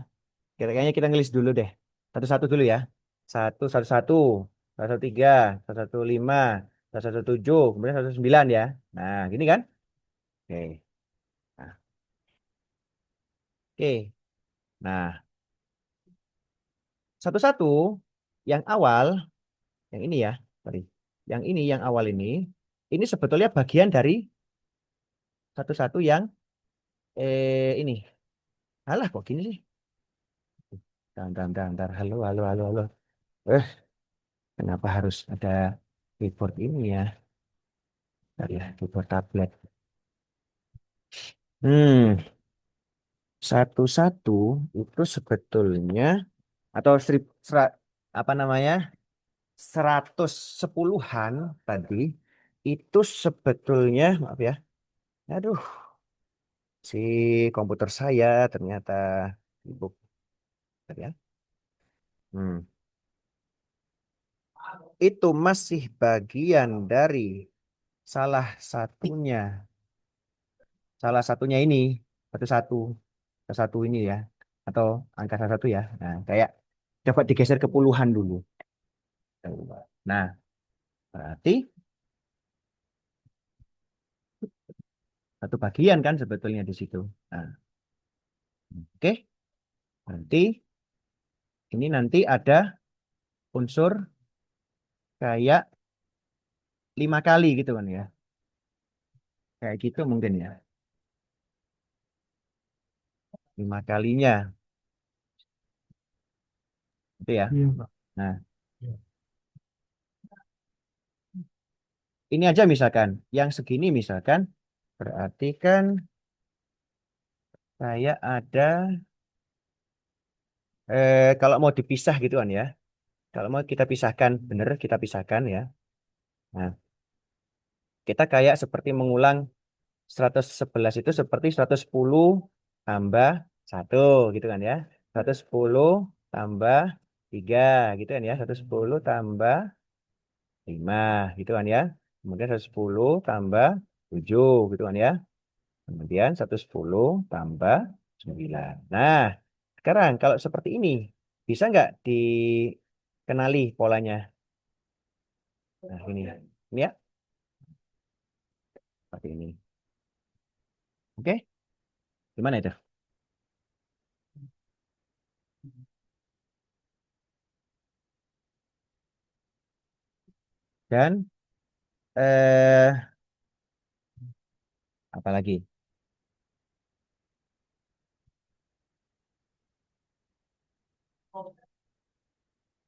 Speaker 1: Kayaknya kita ngelis dulu deh. Satu-satu dulu ya. Satu, satu, satu. Satu, satu, tiga. Satu, satu, lima. Satu, satu, tujuh. Kemudian satu, sembilan ya. Nah, gini kan? Oke. Nah, oke. Nah, satu-satu. Yang awal, yang ini ya. Sorry. Yang ini, yang awal ini. Ini sebetulnya bagian dari satu-satu yang ini. Alah, kok gini sih? Bentar, bentar, bentar. Halo, halo, halo, halo. Eh, kenapa harus ada keyboard ini ya? Bentar ya, keyboard tablet. Satu-satu itu sebetulnya atau apa namanya 110-an tadi itu sebetulnya maaf ya, aduh si komputer saya ternyata sibuk. Bentar ya. Hmm. Itu masih bagian dari salah satunya, salah satunya ini satu-satu satu ini ya atau angka satu ya. Nah, kayak coba digeser ke puluhan dulu. Nah, berarti satu bagian kan sebetulnya di situ. Nah, oke. Berarti ini nanti ada unsur kayak 5 kali gitu kan ya. Kayak gitu mungkin ya. 5 kalinya. Itu ya.
Speaker 2: Iya, Pak.
Speaker 1: Nah, ini aja misalkan. Yang segini misalkan. Berarti kan kayak ada. Kalau mau dipisah gitu kan ya. Kalau mau kita pisahkan. Bener kita pisahkan ya. Nah, kita kayak seperti mengulang 111 itu seperti 110 tambah satu gitu kan ya. 110 tambah 3 gitu kan ya. 110 tambah 5 gitu kan ya. Kemudian 110 tambah 7 gitu kan ya. Kemudian 110 tambah 9. Nah, sekarang kalau seperti ini bisa nggak dikenali polanya? Nah, ini. Ini ya, seperti ini. Oke, gimana itu? Dan apa lagi?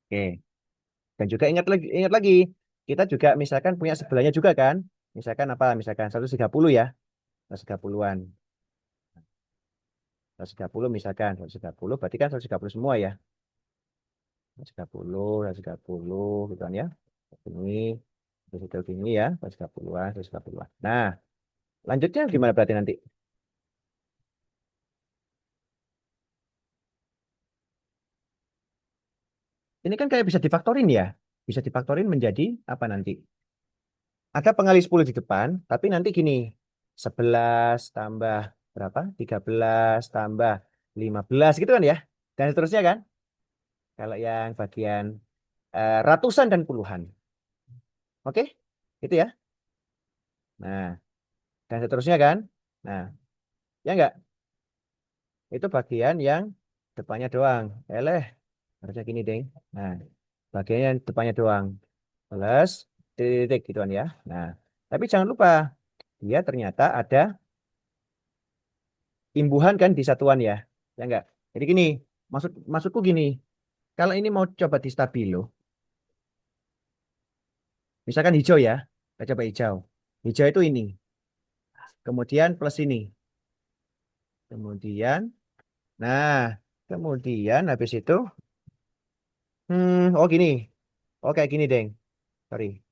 Speaker 1: Oke. Dan juga ingat lagi, kita juga misalkan punya sebelahnya juga kan. Misalkan apa? Misalkan 130 ya. 130-an. 130 misalkan. 130 berarti kan 130 semua ya. 130, 130 gitu kan ya. Ini, 130 ini ya. 130-an, 130-an. Nah, lanjutnya gimana berarti nanti? Ini kan kayak bisa difaktorin ya. Bisa difaktorin menjadi apa nanti? Ada pengali 10 di depan, tapi nanti gini. 11 tambah berapa? 13 tambah 15 gitu kan ya. Dan seterusnya kan. Kalau yang bagian ratusan dan puluhan. Oke? Itu ya. Nah, dan seterusnya kan. Nah, ya enggak? Itu bagian yang depannya doang. Eleh, harusnya gini, deng. Nah, bagian yang depannya doang. Plus titik gitu kan ya. Nah, tapi jangan lupa dia ternyata ada imbuhan kan di satuan ya. Ya enggak? Jadi gini, maksudku gini, kalau ini mau coba di stabilo, misalkan hijau ya, kita coba hijau. Hijau itu ini, kemudian plus ini, kemudian, nah, kemudian habis itu, oh gini, oh kayak gini, deng. Sorry.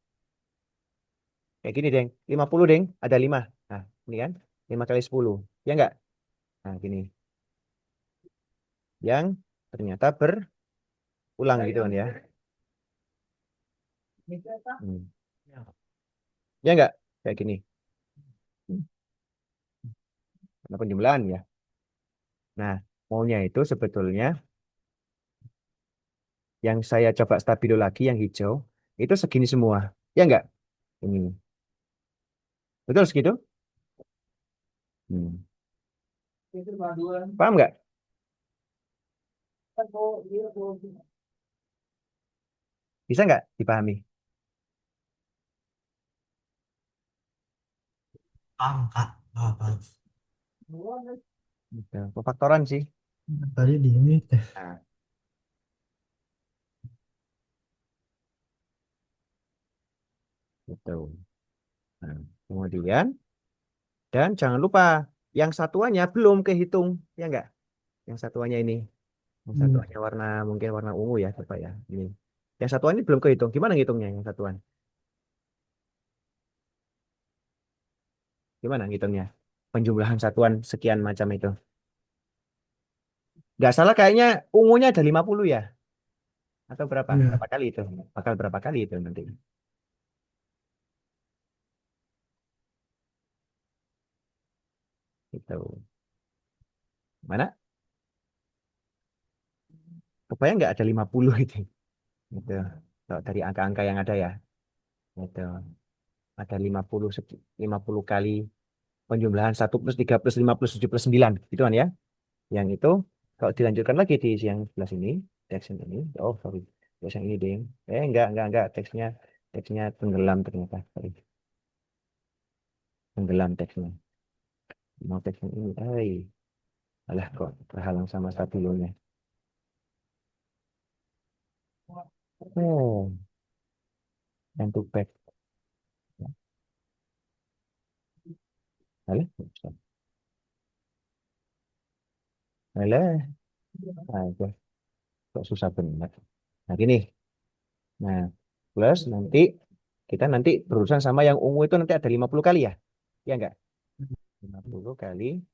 Speaker 1: Kayak gini, Deng. 50 Deng. Ada 5. Nah, ini kan. 5 kali 10. Ya enggak? Nah, gini. Yang ternyata berulang gitu kan ya. Hmm. Ya enggak? Kayak gini. Karena penjumlahan ya. Nah, maunya itu sebetulnya yang saya coba stabilo lagi yang hijau itu segini semua. Ya enggak? Ini. Betul segitu? Hmm. Paham nggak? Bisa nggak dipahami?
Speaker 2: Paham, Kak. Paham.
Speaker 1: Gitu. Pefaktoran sih.
Speaker 2: Tadi di ini teh.
Speaker 1: Nah, gitu. Nah, kemudian dan jangan lupa yang satuannya belum kehitung, ya enggak? Yang satuannya ini, yang
Speaker 2: Hmm.
Speaker 1: satuannya warna mungkin warna ungu ya, coba ya. Ini. Yang satuan ini belum kehitung. Gimana ngitungnya yang satuan? Gimana ngitungnya? Penjumlahan satuan sekian macam itu. Nggak salah kayaknya ungunya ada 50 ya? Atau berapa?
Speaker 2: Ya.
Speaker 1: Berapa kali itu? Bakal berapa kali itu nanti? Itu. Mana? Kebayang nggak ada 50 itu? Gitu. Kalau dari angka-angka yang ada ya. Gitu. Ada 50 kali penjumlahan 1 plus 3 plus 5 plus 7 plus 9 gitu kan ya. Yang itu kalau dilanjutkan lagi di yang sebelah sini, teks yang ini. Oh, sorry. Teks yang ini, Ding. Enggak. Teksnya tenggelam ternyata. Sorry. Tenggelam teksnya. Mau teks yang ini. Alah kok terhalang sama stabilonya. Oh, yang to back. Alah, alah, aja. Kok susah benar. Nah, gini. Nah, plus nanti berurusan sama yang ungu itu nanti ada 50 kali ya? Ya enggak? 50 kali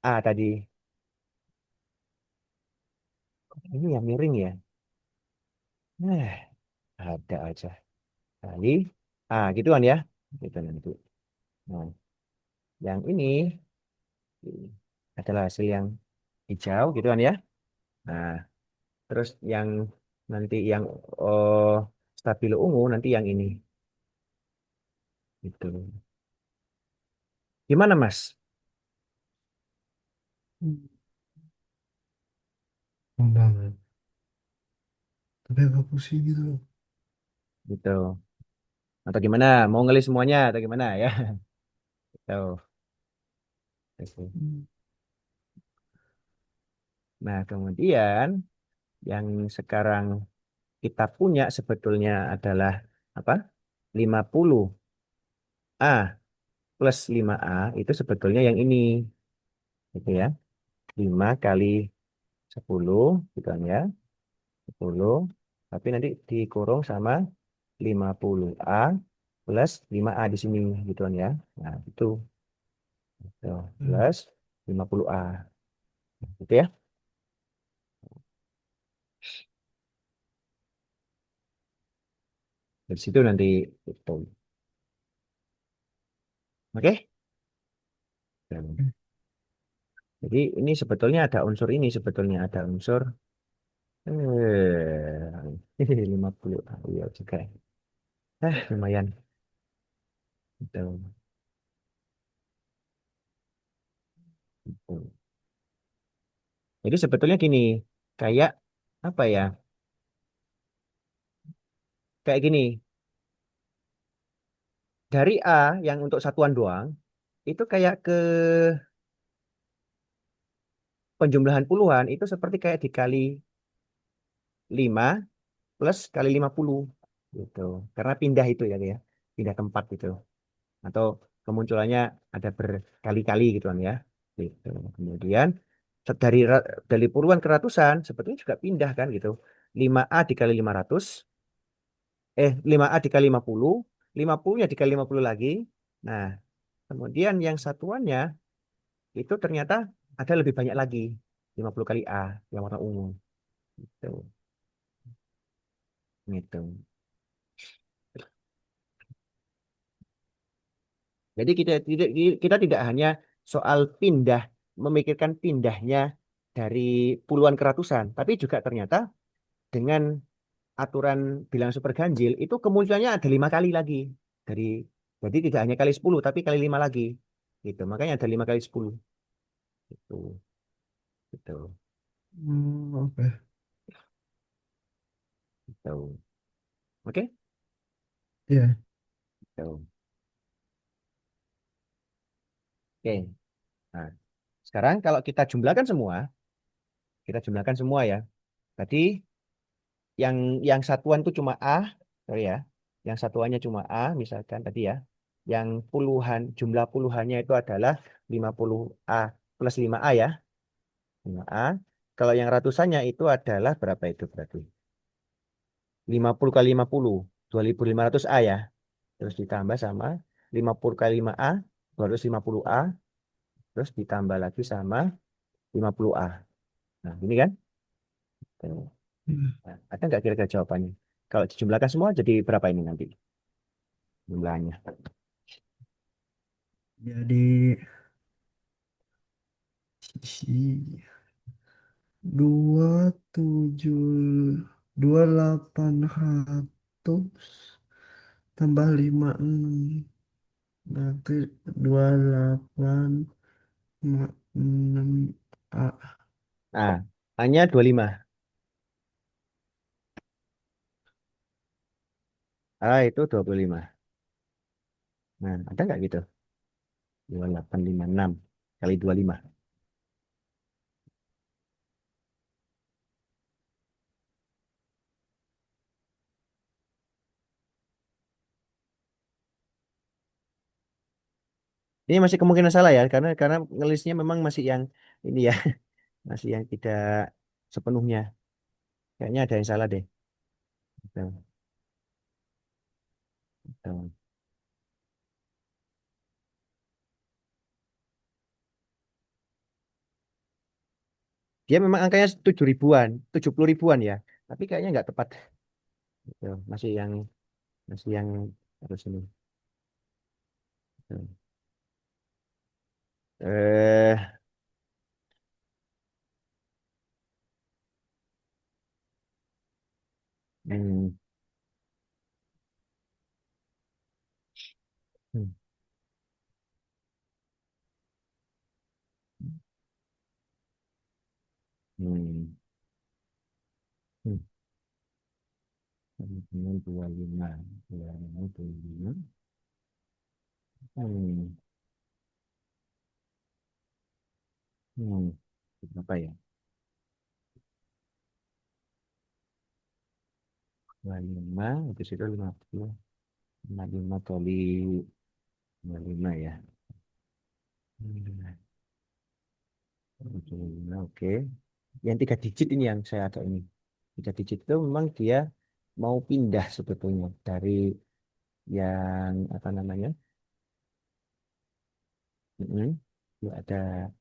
Speaker 1: A tadi. Ini yang miring ya? Nah, ada aja. Kali gituan ya. Gitu nanti. Nah, yang ini adalah hasil yang hijau gituan ya. Nah, terus yang nanti yang oh, stabilo ungu nanti yang ini. Gitu. Gimana, Mas?
Speaker 2: Banget. Tapi agak pusing gitu loh.
Speaker 1: Gitu. Atau gimana? Mau ngelis semuanya atau gimana ya? Gitu.
Speaker 2: Hmm.
Speaker 1: Nah, kemudian yang sekarang kita punya sebetulnya adalah apa? 50A plus 5A itu sebetulnya yang ini. Gitu ya. 5 kali 10 gitu kan ya. 10 tapi nanti dikurung sama 50A plus 5A di sini gitu kan ya. Nah, itu. Tuh,
Speaker 2: Hmm.
Speaker 1: plus 50A. Gitu ya. Dari situ nanti itu. Oke? Dan- Jadi ini sebetulnya ada unsur ini sebetulnya ada unsur 50. Iya juga. Lumayan. Gitu. Gitu. Jadi sebetulnya gini, kayak apa ya? Kayak gini, dari A yang untuk satuan doang itu kayak ke penjumlahan puluhan itu seperti kayak dikali 5 plus kali 50 gitu. Karena pindah itu ya, ya. Pindah tempat gitu. Atau kemunculannya ada berkali-kali gitu kan ya. Gitu. Kemudian dari puluhan ke ratusan sebetulnya juga pindah kan gitu. 5A dikali 500 5A dikali 50 50 ya dikali 50 lagi. Nah, kemudian yang satuannya itu ternyata ada lebih banyak lagi. 50 kali A yang warna ungu. Gitu. Gitu. Jadi kita tidak hanya soal pindah, memikirkan pindahnya dari puluhan ke ratusan, tapi juga ternyata dengan aturan bilangan super ganjil itu kemunculannya ada 5 kali lagi dari jadi tidak hanya kali 10 tapi kali 5 lagi gitu. Makanya ada 5 kali 10 gitu. Gitu.
Speaker 2: Oke.
Speaker 1: Gitu. Oke?
Speaker 2: Iya.
Speaker 1: Gitu. Oke. Nah, sekarang kalau kita jumlahkan semua ya. Tadi yang satuan itu cuma A, sorry ya. Yang satuannya cuma A, misalkan tadi ya. Yang puluhan, jumlah puluhannya itu adalah 50A plus 5A ya. 5A. Kalau yang ratusannya itu adalah berapa itu berarti? 50 kali 50, 2500A ya. Terus ditambah sama 50 kali 5A, 250A. Terus ditambah lagi sama 50A. Nah, ini kan? Tuh. Nah, ada nggak kira-kira jawabannya? Kalau dijumlahkan semua jadi berapa ini nanti jumlahnya?
Speaker 2: Jadi si 2800 tambah 56 berarti 28 enam A.
Speaker 1: Nah, hanya 25. Ah, itu 25. Nah, ada nggak gitu? 2856 kali 25. Ini masih kemungkinan salah ya, karena ngelisnya memang masih yang ini ya, masih yang tidak sepenuhnya. Kayaknya ada yang salah deh. Tuh, tuh. Dia memang angkanya 7 ribuan, 70 ribuan ya. Tapi kayaknya nggak tepat. Tuh, masih yang harus ini. Tuh. Eh, hmm, hmm, hmm, hmm. 25, 25, 25. Hmm, hmm. Berapa ya? 25, habis itu 50. 55 kali 55 ya. 55, oke. Yang 3 digit ini yang saya agak ini. 3 digit itu memang dia mau pindah sebetulnya dari yang apa namanya? Dia ada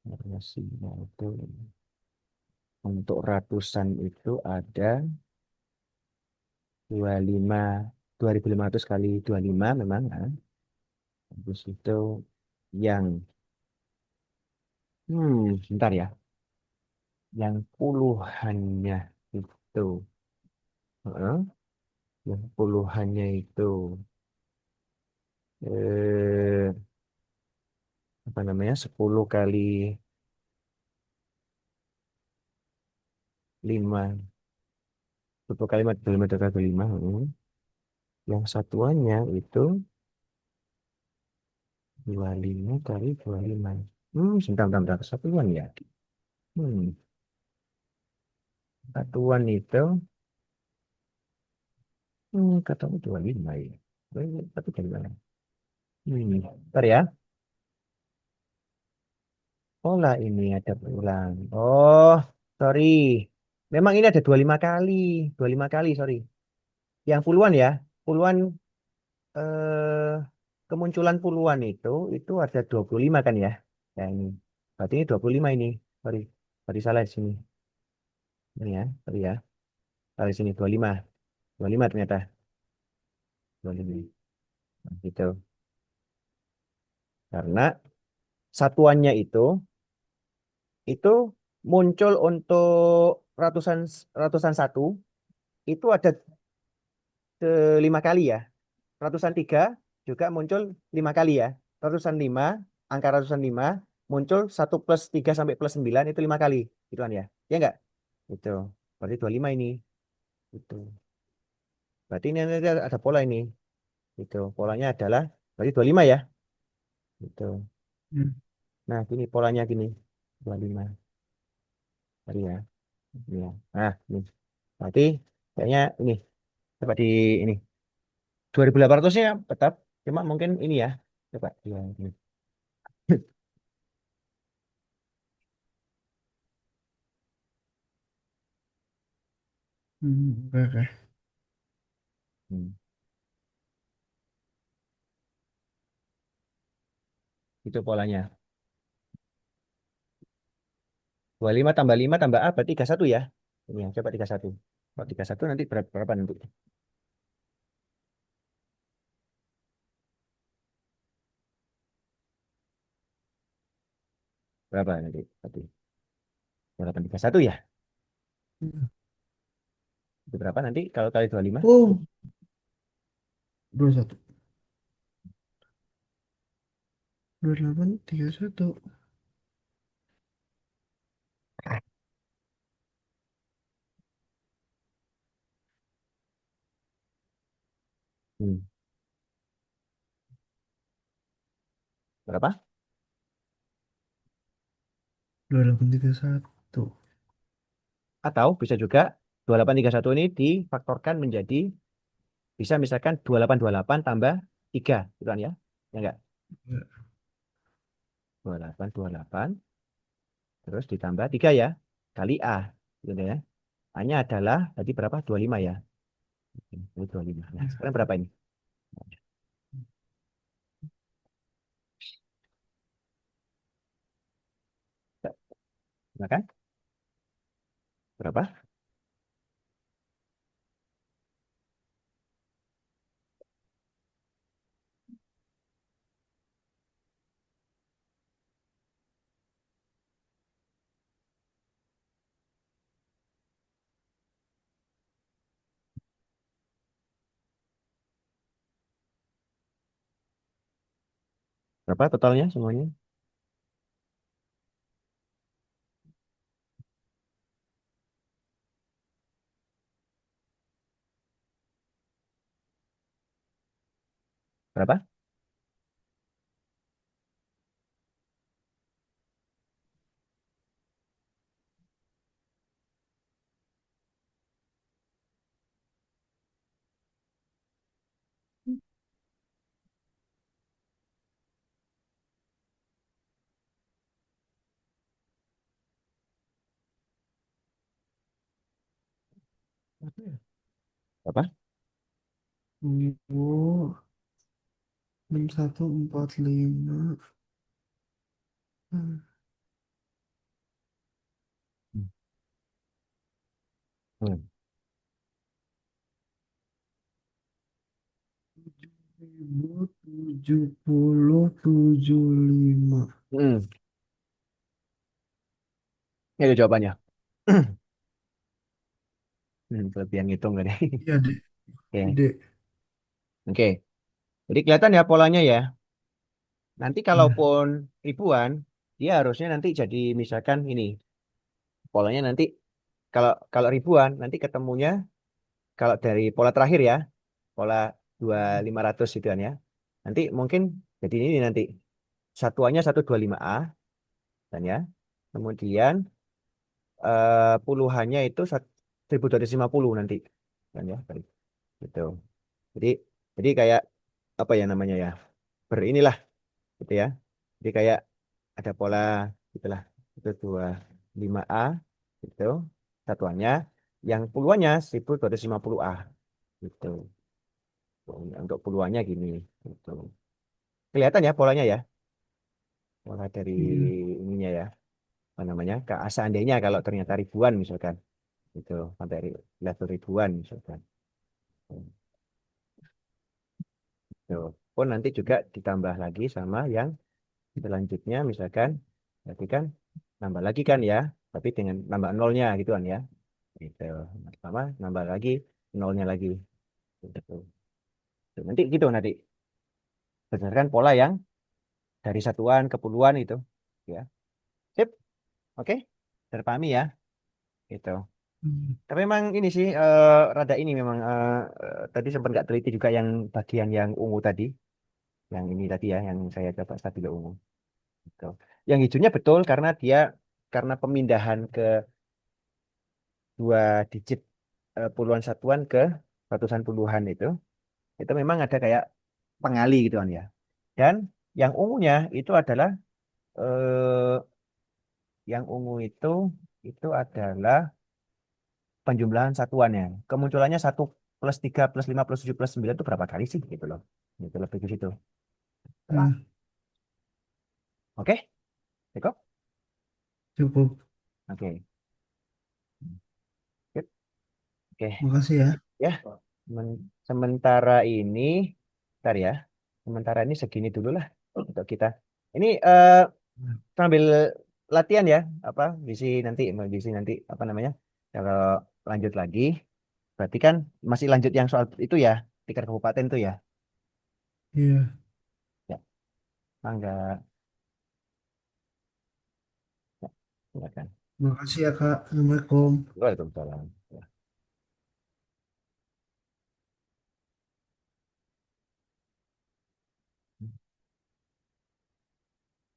Speaker 1: variasinya itu untuk ratusan itu ada 25, 2500 kali 25 memang. Habis itu yang bentar ya. Yang puluhannya itu heeh, yang puluhannya itu eh, apa namanya 10 kali 5, 10 kali 5, 25 kali 5. Yang satuannya itu 25 kali 25. Sebentar, sebentar, sebentar. Satuan ya. Hmm, satuan itu katamu 25 ya. Tapi dari mana? Bentar ya. Oh lah ini ada berulang. Oh, sorry. Memang ini ada 25 kali. 25 kali, sorry. Yang puluhan ya. Puluhan eh, kemunculan puluhan itu ada 25 kan ya? Ya ini. Berarti ini 25 ini. Sorry. Tadi salah di sini. Ini ya, tadi ya. Salah di sini 25. 25 ternyata. 25. Nah, gitu. Karena satuannya itu muncul untuk ratusan ratusan satu itu ada 5 kali ya. Ratusan tiga juga muncul 5 kali ya. Ratusan lima, angka ratusan lima muncul 1 plus 3 sampai plus 9 itu 5 kali. Gitu kan ya. Ya enggak? Itu. Berarti 25 ini. Itu. Berarti ini ada pola ini. Itu. Polanya adalah berarti 25 ya. Itu.
Speaker 2: Hmm.
Speaker 1: Nah, gini polanya gini. 25. Tadi ya. Ini ya. Nah, ini. Berarti kayaknya ini. Coba di ini. 2800-nya tetap. Cuma mungkin ini ya. Coba. Ya, ini.
Speaker 2: Oke, oke.
Speaker 1: Hmm. Itu polanya. 25 tambah 5 tambah A berarti 31 ya. Ini ya, coba 31. Kalau 31 nanti berapa nanti? Berapa nanti? Berarti 831 ya? Itu berapa nanti kalau kali 25?
Speaker 2: Oh, 21. 28, 31.
Speaker 1: Hmm. Berapa?
Speaker 2: 28, 31.
Speaker 1: Atau bisa juga 2831 ini difaktorkan menjadi bisa misalkan 2828 tambah 3 gitu kan ya? Ya enggak?
Speaker 2: Ya.
Speaker 1: 2828 terus ditambah 3 ya. Kali A gitu ya. A-nya adalah tadi berapa? 25 ya. Ini 25. Nah, sekarang berapa ini? Nah, kan? Berapa? Berapa totalnya semuanya? Berapa? Berapa?
Speaker 2: Oh, 6145.
Speaker 1: Hmm.
Speaker 2: 7075.
Speaker 1: Hmm. Itu jawabannya. Kelebihan ngitung tadi.
Speaker 2: Iya, Dek.
Speaker 1: Oke.
Speaker 2: Dek.
Speaker 1: Oke. Jadi kelihatan ya polanya ya. Nanti
Speaker 2: Ya.
Speaker 1: kalaupun ribuan, dia harusnya nanti jadi misalkan ini. Polanya nanti kalau kalau ribuan nanti ketemunya kalau dari pola terakhir ya, pola 2500 itu kan ya. Nanti mungkin jadi ini nanti satuannya 125A dan ya. Kemudian puluhannya itu 1250 nanti kan ya. Gitu. Jadi jadi kayak apa ya namanya ya? Berinilah gitu ya. Jadi kayak ada pola gitulah. Itu 25A gitu satuannya. Yang puluhannya 1250A gitu. Untuk puluhannya gini. Gitu. Kelihatan ya polanya ya. Pola dari
Speaker 2: Iya.
Speaker 1: ininya ya. Apa namanya? Seandainya kalau ternyata ribuan misalkan. Itu sampai level ribuan misalkan. Tuh. Pun nanti juga ditambah lagi sama yang selanjutnya misalkan. Berarti kan nambah lagi kan ya. Tapi dengan nambah nolnya gitu kan ya. Gitu. Sama nambah lagi nolnya lagi. Gitu. Tuh, nanti gitu nanti. Berdasarkan pola yang dari satuan ke puluhan itu. Ya. Sip. Oke. Terpahami ya. Gitu.
Speaker 2: Hmm.
Speaker 1: Tapi memang ini sih rada ini memang tadi sempat nggak teliti juga yang bagian yang ungu tadi, yang ini tadi ya, yang saya coba stabilo ungu. Gitu. Yang hijaunya betul karena dia karena pemindahan ke dua digit puluhan satuan ke ratusan puluhan itu memang ada kayak pengali gitu kan ya. Dan yang ungunya itu adalah eh, yang ungu itu adalah penjumlahan satuannya. Kemunculannya 1 plus 3 plus 5 plus 7 plus 9 itu berapa kali sih gitu loh. Gitu lebih ke situ.
Speaker 2: Nah,
Speaker 1: Oke, Eko?
Speaker 2: cukup.
Speaker 1: Oke. Sip. Oke.
Speaker 2: Makasih ya.
Speaker 1: Ya, sementara ini, ntar ya. Sementara ini segini dulu lah untuk kita. Ini sambil latihan ya, apa visi nanti apa namanya? Kalau lanjut lagi, berarti kan masih lanjut yang soal itu ya, tingkat kabupaten itu ya.
Speaker 2: Iya.
Speaker 1: Ya, mangga. Ya, silakan.
Speaker 2: Makasih ya Kak. Assalamualaikum.
Speaker 1: Waalaikumsalam.